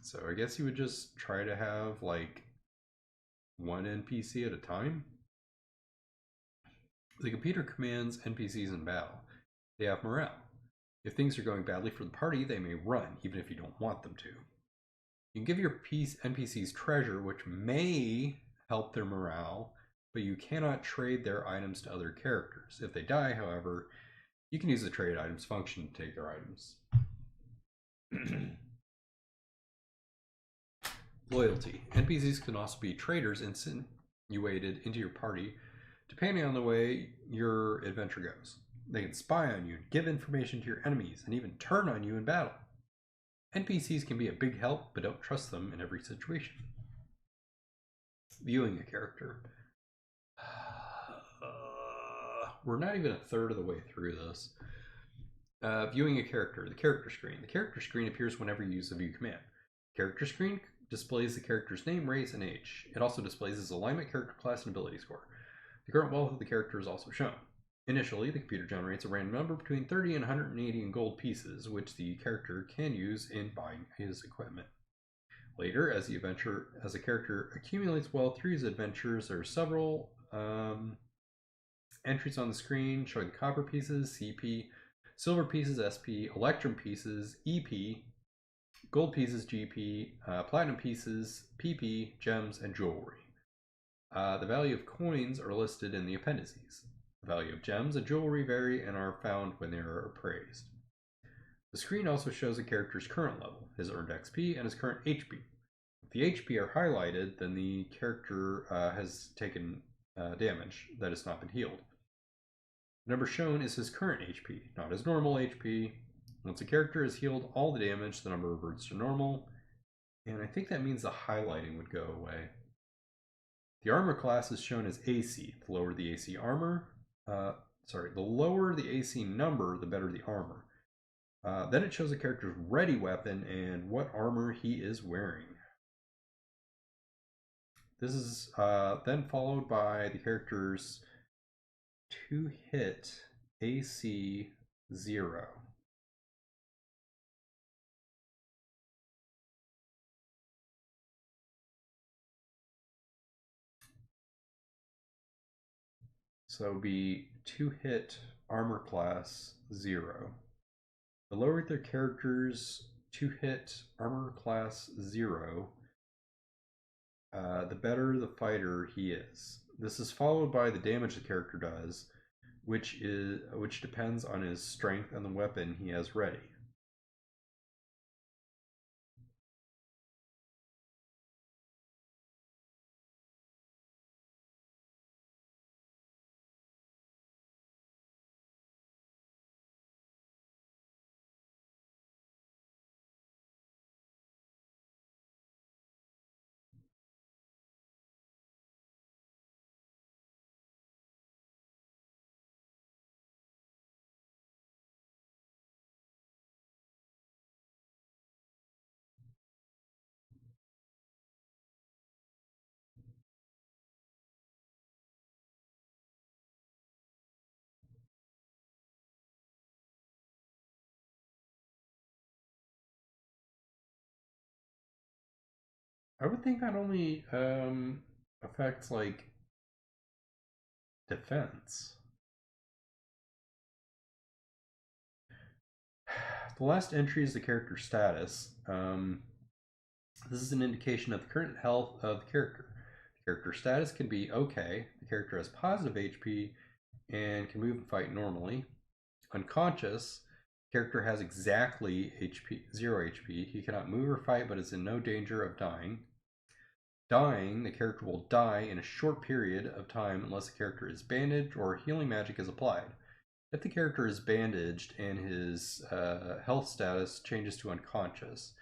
So I guess you would just try to have like 1 NPC at a time. The computer commands NPCs in battle. They have morale. If things are going badly for the party, they may run, even if you don't want them to. You can give your NPCs treasure, which may help their morale, but you cannot trade their items to other characters. If they die, however, you can use the trade items function to take their items. Loyalty. NPCs can also be traitors insinuated into your party, depending on the way your adventure goes. They can spy on you, give information to your enemies, and even turn on you in battle. NPCs can be a big help, but don't trust them in every situation. Viewing a character. We're not even a third of the way through this. Viewing a character. The character screen. The character screen appears whenever you use the view command. Character screen displays the character's name, race, and age. It also displays his alignment, character class, and ability score. The current wealth of the character is also shown. Initially, the computer generates a random number between 30 and 180 in gold pieces, which the character can use in buying his equipment. Later, as a character accumulates wealth through his adventures, there are several entries on the screen showing copper pieces, CP, silver pieces, SP, electrum pieces, EP, gold pieces, GP, platinum pieces, PP, gems, and jewelry. The value of coins are listed in the appendices. The value of gems and jewelry vary and are found when they are appraised. The screen also shows a character's current level, his earned XP, and his current HP. If the HP are highlighted, then the character has taken damage that has not been healed. The number shown is his current HP, not his normal HP. Once a character has healed all the damage, the number reverts to normal, and I think that means the highlighting would go away. The armor class is shown as AC. The lower the AC armor, the lower the AC number, the better the armor. Then it shows a character's ready weapon and what armor he is wearing. This is then followed by the character's 2-hit AC 0. So be 2-hit armor class 0. The lower their character's 2-hit armor class 0, the better the fighter he is. This is followed by the damage the character does, which depends on his strength and the weapon he has ready. I would think that only affects like defense. The last entry is the character status. This is an indication of the current health of the character. The character status can be okay. The character has positive HP and can move and fight normally. Unconscious, the character has exactly 0 HP. He cannot move or fight but is in no danger of dying. Dying, the character will die in a short period of time unless the character is bandaged or healing magic is applied. If the character is bandaged and his health status changes to unconscious,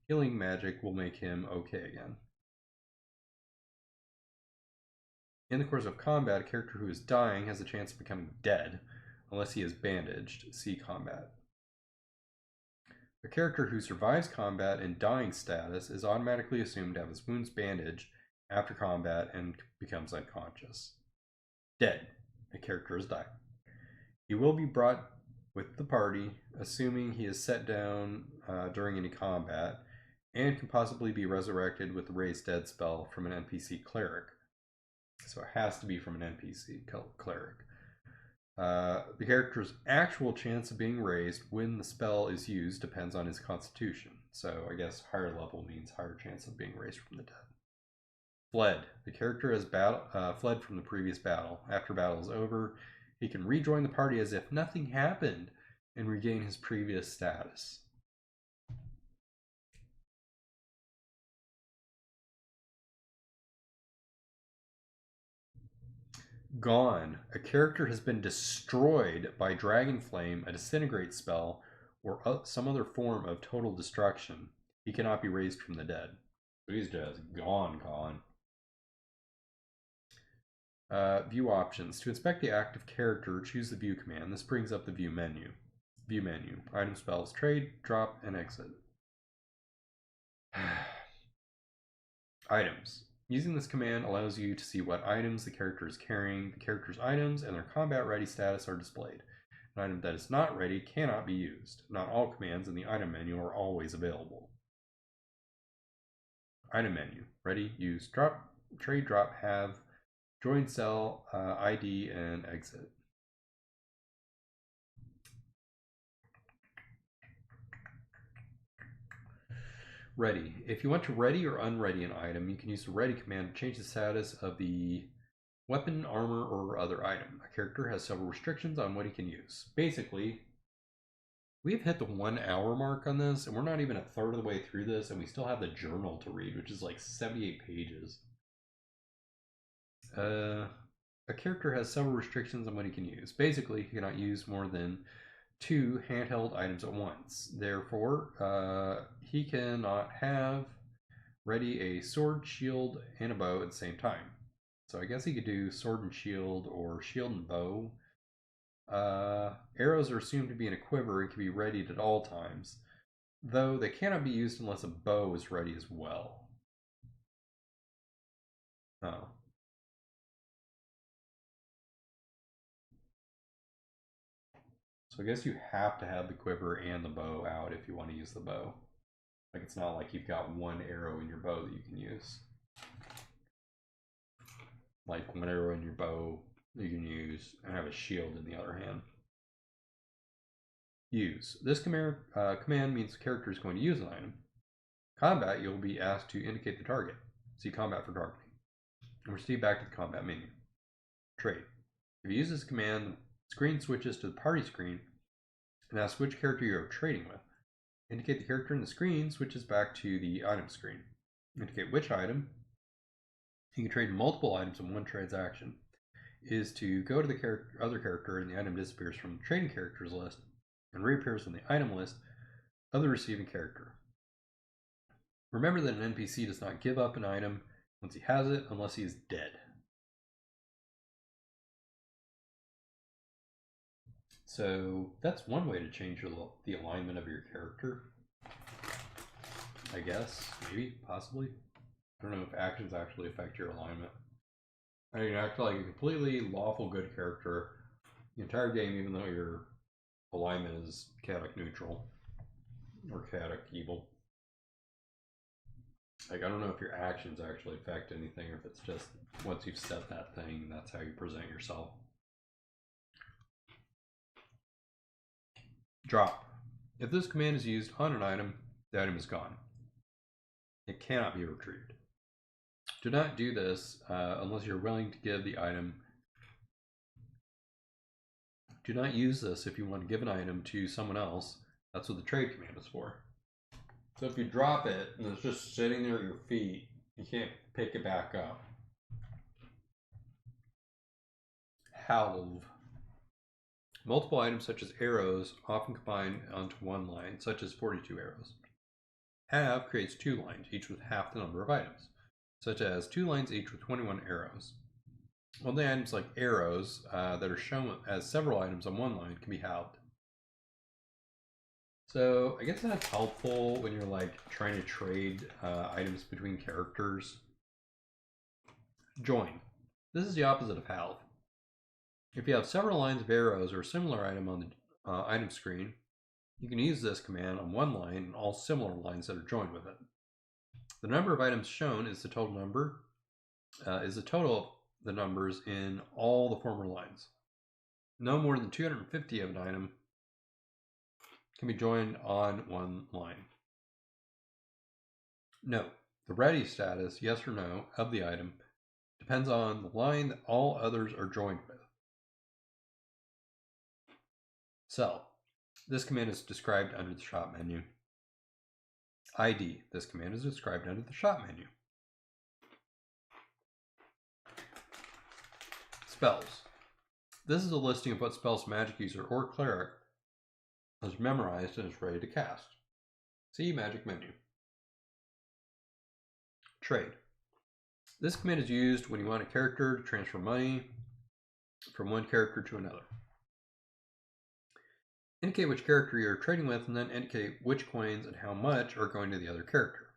healing magic will make him okay again. In the course of combat, a character who is dying has a chance of becoming dead unless he is bandaged. See combat. A character who survives combat in dying status is automatically assumed to have his wounds bandaged after combat and becomes unconscious. Dead. A character has died. He will be brought with the party, assuming he is set down during any combat, and can possibly be resurrected with the Raise Dead spell from an NPC cleric. So it has to be from an NPC cleric. The character's actual chance of being raised when the spell is used depends on his constitution. So I guess higher level means higher chance of being raised from the dead. Fled. The character has fled from the previous battle. After battle is over, he can rejoin the party as if nothing happened and regain his previous status. Gone. A character has been destroyed by Dragon Flame, a disintegrate spell, or some other form of total destruction. He cannot be raised from the dead. So he's just gone. View options. To inspect the active character, choose the view command. This brings up the view menu. View menu. Item spells. Trade, drop, and exit. Items. Using this command allows you to see what items the character is carrying. The character's items and their combat ready status are displayed. An item that is not ready cannot be used. Not all commands in the item menu are always available. Item menu. Ready, use, drop, trade, drop, have, join, sell, ID, and exit. Ready. If you want to ready or unready an item, you can use the ready command to change the status of the weapon, armor, or other item. A character has several restrictions on what he can use. Basically, we've hit the 1 hour mark on this, and we're not even a third of the way through this, and we still have the journal to read, which is like 78 pages. A character has several restrictions on what he can use. Basically, he cannot use more than 2 handheld items at once. Therefore, he cannot have ready a sword, shield, and a bow at the same time. So I guess he could do sword and shield or shield and bow. Arrows are assumed to be in a quiver and can be readied at all times, though they cannot be used unless a bow is ready as well. Oh. So I guess you have to have the quiver and the bow out if you want to use the bow. Like, it's not like you've got 1 arrow in your bow that you can use. Like 1 arrow in your bow you can use and have a shield in the other hand. Use. This command means the character is going to use an item. Combat, you'll be asked to indicate the target. See combat for targeting. And proceed back to the combat menu. Trade. If you use this command, the screen switches to the party screen and asks which character you are trading with. Indicate the character in the screen switches back to the item screen. Indicate which item. You can trade multiple items in one transaction. Is to go to the other character and the item disappears from the trading characters list and reappears on the item list of the receiving character. Remember that an NPC does not give up an item once he has it unless he is dead. So that's one way to change the alignment of your character. I guess, maybe, possibly. I don't know if actions actually affect your alignment. I mean, you act like a completely lawful good character the entire game, even though your alignment is chaotic neutral or chaotic evil. Like, I don't know if your actions actually affect anything or if it's just once you've set that thing, that's how you present yourself. Drop. If this command is used on an item, the item is gone. It cannot be retrieved. Do not do this unless you're willing to give the item. Do not use this if you want to give an item to someone else. That's what the trade command is for. So if you drop it and it's just sitting there at your feet, you can't pick it back up. Halve. Multiple items such as arrows often combine onto one line, such as 42 arrows. Have creates 2 lines, each with half the number of items, such as 2 lines each with 21 arrows. Only items like arrows that are shown as several items on one line can be halved. So I guess that's helpful when you're like trying to trade items between characters. Join. This is the opposite of halve. If you have several lines of arrows or a similar item on the item screen, you can use this command on one line and all similar lines that are joined with it. The number of items shown is the total number, of the numbers in all the former lines. No more than 250 of an item can be joined on one line. Note, the ready status, yes or no, of the item depends on the line that all others are joined with. Sell. This command is described under the shop menu. ID. This command is described under the shop menu. Spells. This is a listing of what spells magic user or cleric has memorized and is ready to cast. See magic menu. Trade. This command is used when you want a character to transfer money from one character to another. Indicate which character you're trading with and then indicate which coins and how much are going to the other character.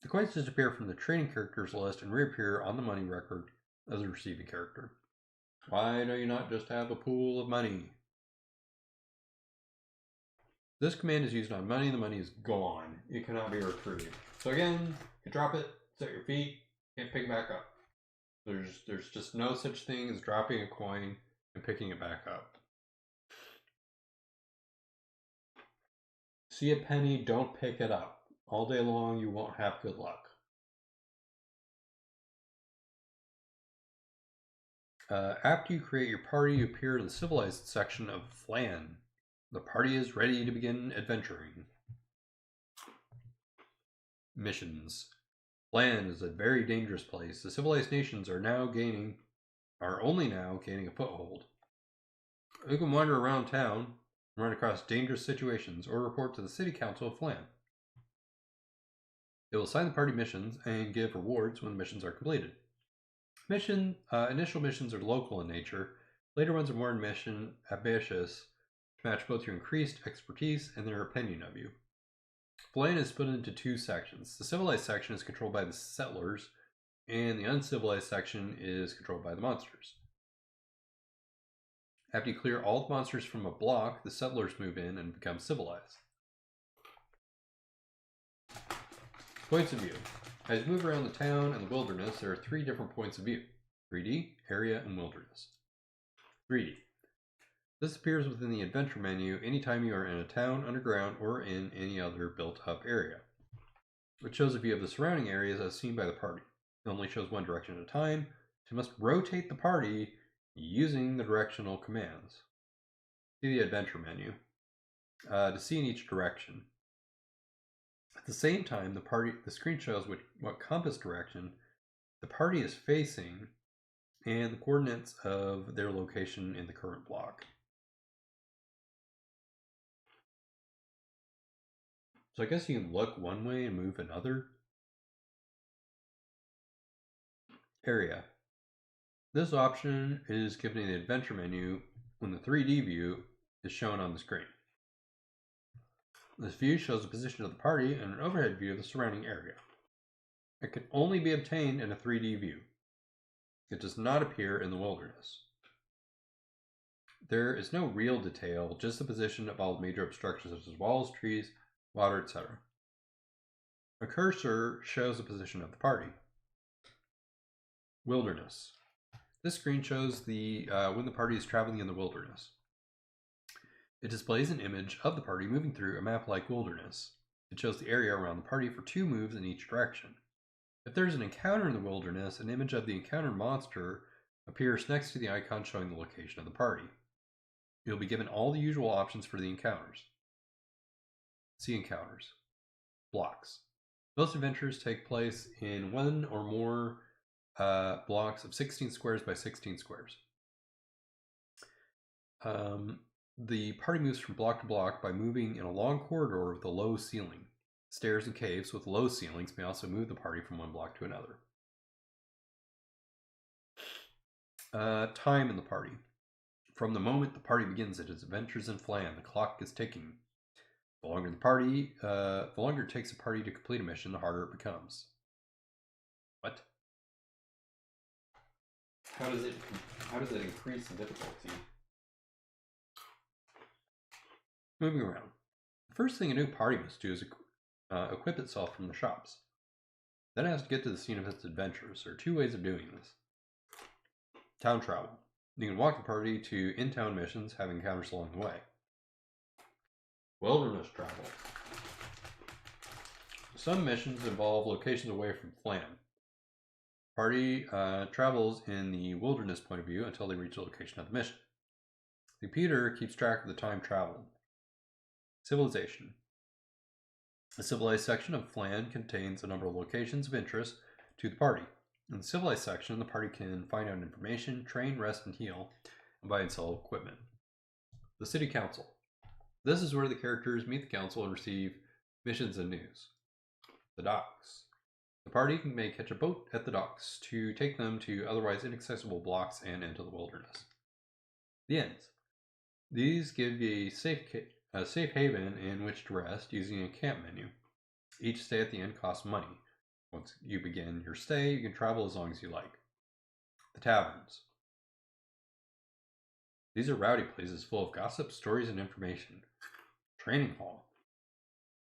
The coins disappear from the trading characters list and reappear on the money record of the receiving character. Why do you not just have a pool of money? This command is used on money. The money is gone. It cannot be retrieved. So again, you drop it, set your feet, can't pick it back up. There's just no such thing as dropping a coin and picking it back up. See a penny, don't pick it up. All day long, you won't have good luck. After you create your party, you appear in the civilized section of Flan. The party is ready to begin adventuring. Missions. Flan is a very dangerous place. The civilized nations are only now gaining a foothold. You can wander around town, run across dangerous situations, or report to the City Council of Flan. It will assign the party missions and give rewards when missions are completed. Initial missions are local in nature. Later ones are more ambitious to match both your increased expertise and their opinion of you. Flan is split into two sections. The civilized section is controlled by the settlers, and the uncivilized section is controlled by the monsters. After you clear all the monsters from a block, the settlers move in and become civilized. Points of view. As you move around the town and the wilderness, there are 3 different points of view: 3D, area, and wilderness. 3D. This appears within the adventure menu anytime you are in a town, underground, or in any other built-up area. It shows a view of the surrounding areas as seen by the party. It only shows one direction at a time, so you must rotate the party using the directional commands. See the adventure menu to see in each direction. At the same time, the screen shows what compass direction the party is facing and the coordinates of their location in the current block. So I guess you can look one way and move another. Area. This option is given in the adventure menu when the 3D view is shown on the screen. This view shows the position of the party and an overhead view of the surrounding area. It can only be obtained in a 3D view. It does not appear in the wilderness. There is no real detail, just the position of all major obstructions such as walls, trees, water, etc. A cursor shows the position of the party. Wilderness. This screen shows when the party is traveling in the wilderness. It displays an image of the party moving through a map-like wilderness. It shows the area around the party for 2 moves in each direction. If there's an encounter in the wilderness, an image of the encountered monster appears next to the icon showing the location of the party. You'll be given all the usual options for the encounters. See encounters. Blocks. Most adventures take place in 1 or more blocks of 16 squares by 16 squares. The party moves from block to block by moving in a long corridor with a low ceiling. Stairs and caves with low ceilings may also move the party from one block to another. Time in the party. From the moment the party begins its adventures in Flan, the clock is ticking. The longer it takes a party to complete a mission, the harder it becomes. What? How does it increase the difficulty? Moving around. The first thing a new party must do is equip itself from the shops. Then it has to get to the scene of its adventures. There are 2 ways of doing this. Town travel. You can walk the party to in-town missions, having encounters along the way. Wilderness travel. Some missions involve locations away from Flan. Party travels in the wilderness point of view until they reach the location of the mission. The computer keeps track of the time traveled. Civilization. The civilized section of Flan contains a number of locations of interest to the party. In the civilized section, the party can find out information, train, rest, and heal, and buy and sell equipment. The City Council. This is where the characters meet the council and receive missions and news. The docks. The party may catch a boat at the docks to take them to otherwise inaccessible blocks and into the wilderness. The inns. These give you a safe haven in which to rest using a camp menu. Each stay at the inn costs money. Once you begin your stay, you can travel as long as you like. The taverns. These are rowdy places full of gossip, stories, and information. Training hall.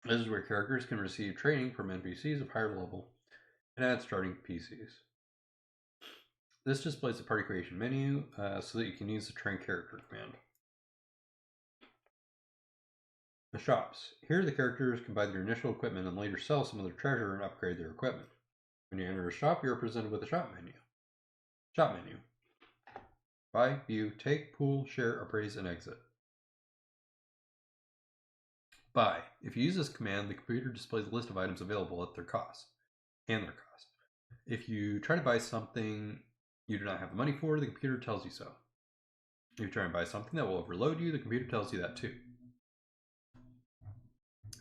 This is where characters can receive training from NPCs of higher level and add starting PCs. This displays the party creation menu so that you can use the train character command. The shops. Here the characters can buy their initial equipment and later sell some of their treasure and upgrade their equipment. When you enter a shop, you are presented with a shop menu. Shop menu. Buy, view, take, pool, share, appraise, and exit. Buy. If you use this command, the computer displays a list of items available at their cost. If you try to buy something you do not have the money for, the computer tells you so. If you try and buy something that will overload you, the computer tells you that too.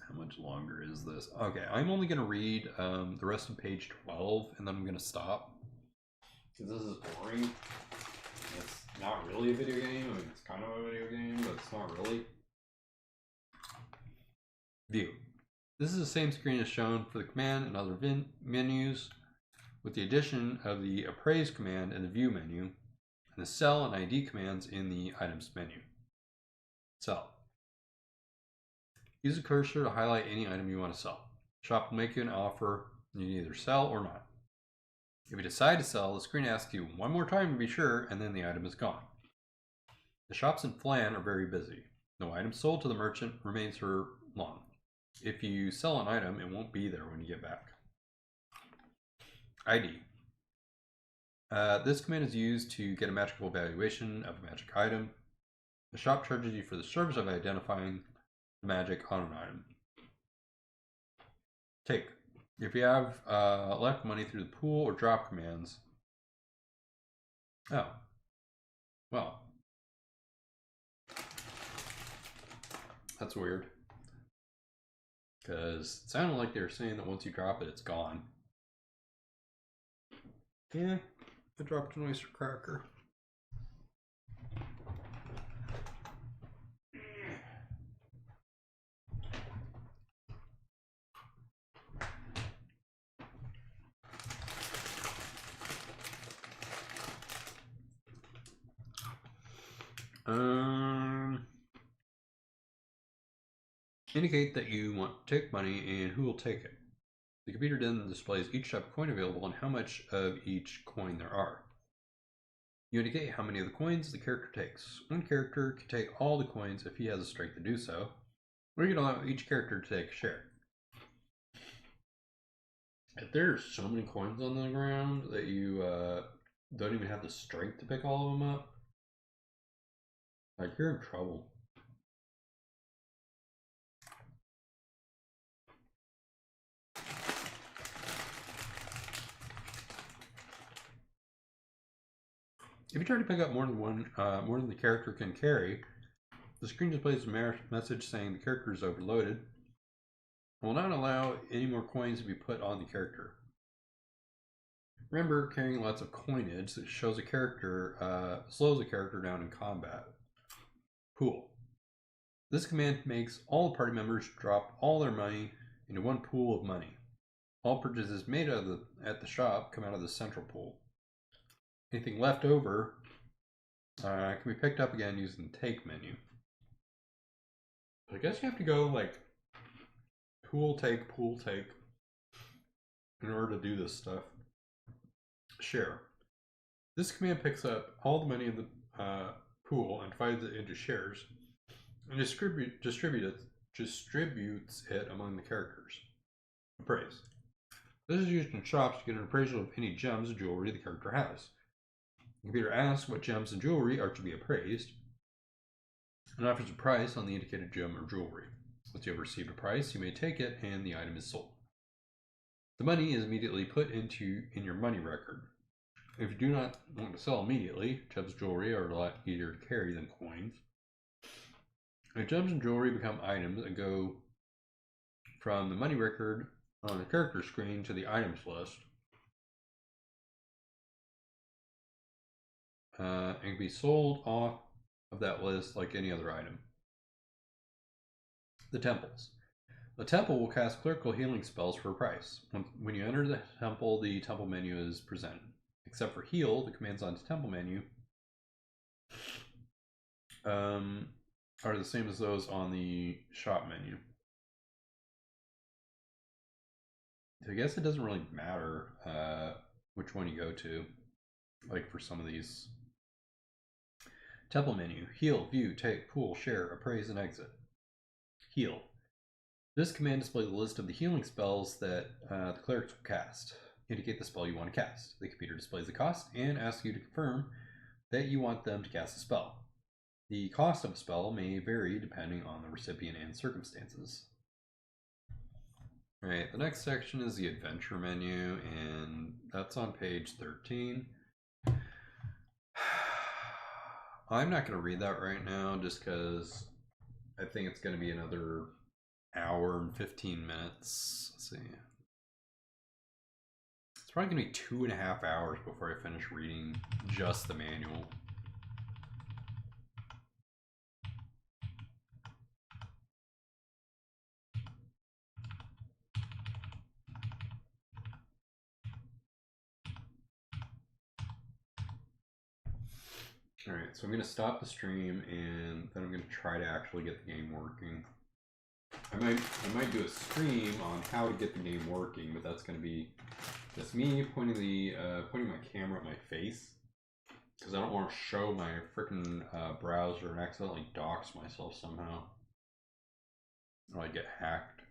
How much longer is this? Okay, I'm only going to read the rest of page 12, and then I'm going to stop. Because this is boring. It's not really a video game. I mean, it's kind of a video game, but it's not really. View. This is the same screen as shown for the command and other menus, with the addition of the appraise command in the view menu, and the sell and ID commands in the items menu. Sell. Use the cursor to highlight any item you want to sell. Shop will make you an offer, and you can either sell or not. If you decide to sell, the screen asks you one more time to be sure, and then the item is gone. The shops in Flan are very busy. No item sold to the merchant remains for long. If you sell an item, it won't be there when you get back. ID. This command is used to get a magical evaluation of a magic item. The shop charges you for the service of identifying the magic on an item. Take. If you have left money through the pool or drop commands. Oh. Well. That's weird. Because it sounded like they were saying that once you drop it, it's gone. Yeah, I dropped an oyster cracker. Indicate that you want to take money and who will take it. The computer then displays each type of coin available and how much of each coin there are. You indicate how many of the coins the character takes. One character can take all the coins if he has the strength to do so, or you can allow each character to take a share. If there's so many coins on the ground that you don't even have the strength to pick all of them up, like, you're in trouble. If you try to pick up more than the character can carry, the screen displays a message saying the character is overloaded and will not allow any more coins to be put on the character. Remember, carrying lots of coinage that shows a character slows a character down in combat. Pool. This command makes all the party members drop all their money into one pool of money. All purchases made at the shop come out of the central pool. Anything left over can be picked up again using the take menu. I guess you have to go like pool take in order to do this stuff. Share. This command picks up all the money in the pool and divides it into shares and distributes it among the characters. Appraise. This is used in shops to get an appraisal of any gems or jewelry the character has. The computer asks what gems and jewelry are to be appraised and offers a price on the indicated gem or jewelry. Once you have received a price, you may take it and the item is sold. The money is immediately put in your money record. If you do not want to sell immediately, gems and jewelry are a lot easier to carry than coins. If gems and jewelry become items and go from the money record on the character screen to the items list, and can be sold off of that list like any other item. The temples. The temple will cast clerical healing spells for a price. When you enter the temple menu is presented. Except for heal, the commands on the temple menu are the same as those on the shop menu. So I guess it doesn't really matter which one you go to, like for some of these. Temple menu, heal, view, take, pool, share, appraise, and exit. Heal. This command displays a list of the healing spells that the clerics will cast. Indicate the spell you want to cast. The computer displays the cost and asks you to confirm that you want them to cast a spell. The cost of a spell may vary depending on the recipient and circumstances. Alright, the next section is the adventure menu, and that's on page 13. I'm not going to read that right now just because I think it's going to be another hour and 15 minutes. Let's see. It's probably going to be 2.5 hours before I finish reading just the manual. Alright, so I'm going to stop the stream and then I'm going to try to actually get the game working. I might do a stream on how to get the game working, but that's going to be just me pointing my camera at my face because I don't want to show my freaking browser and accidentally dox myself somehow, or I get hacked.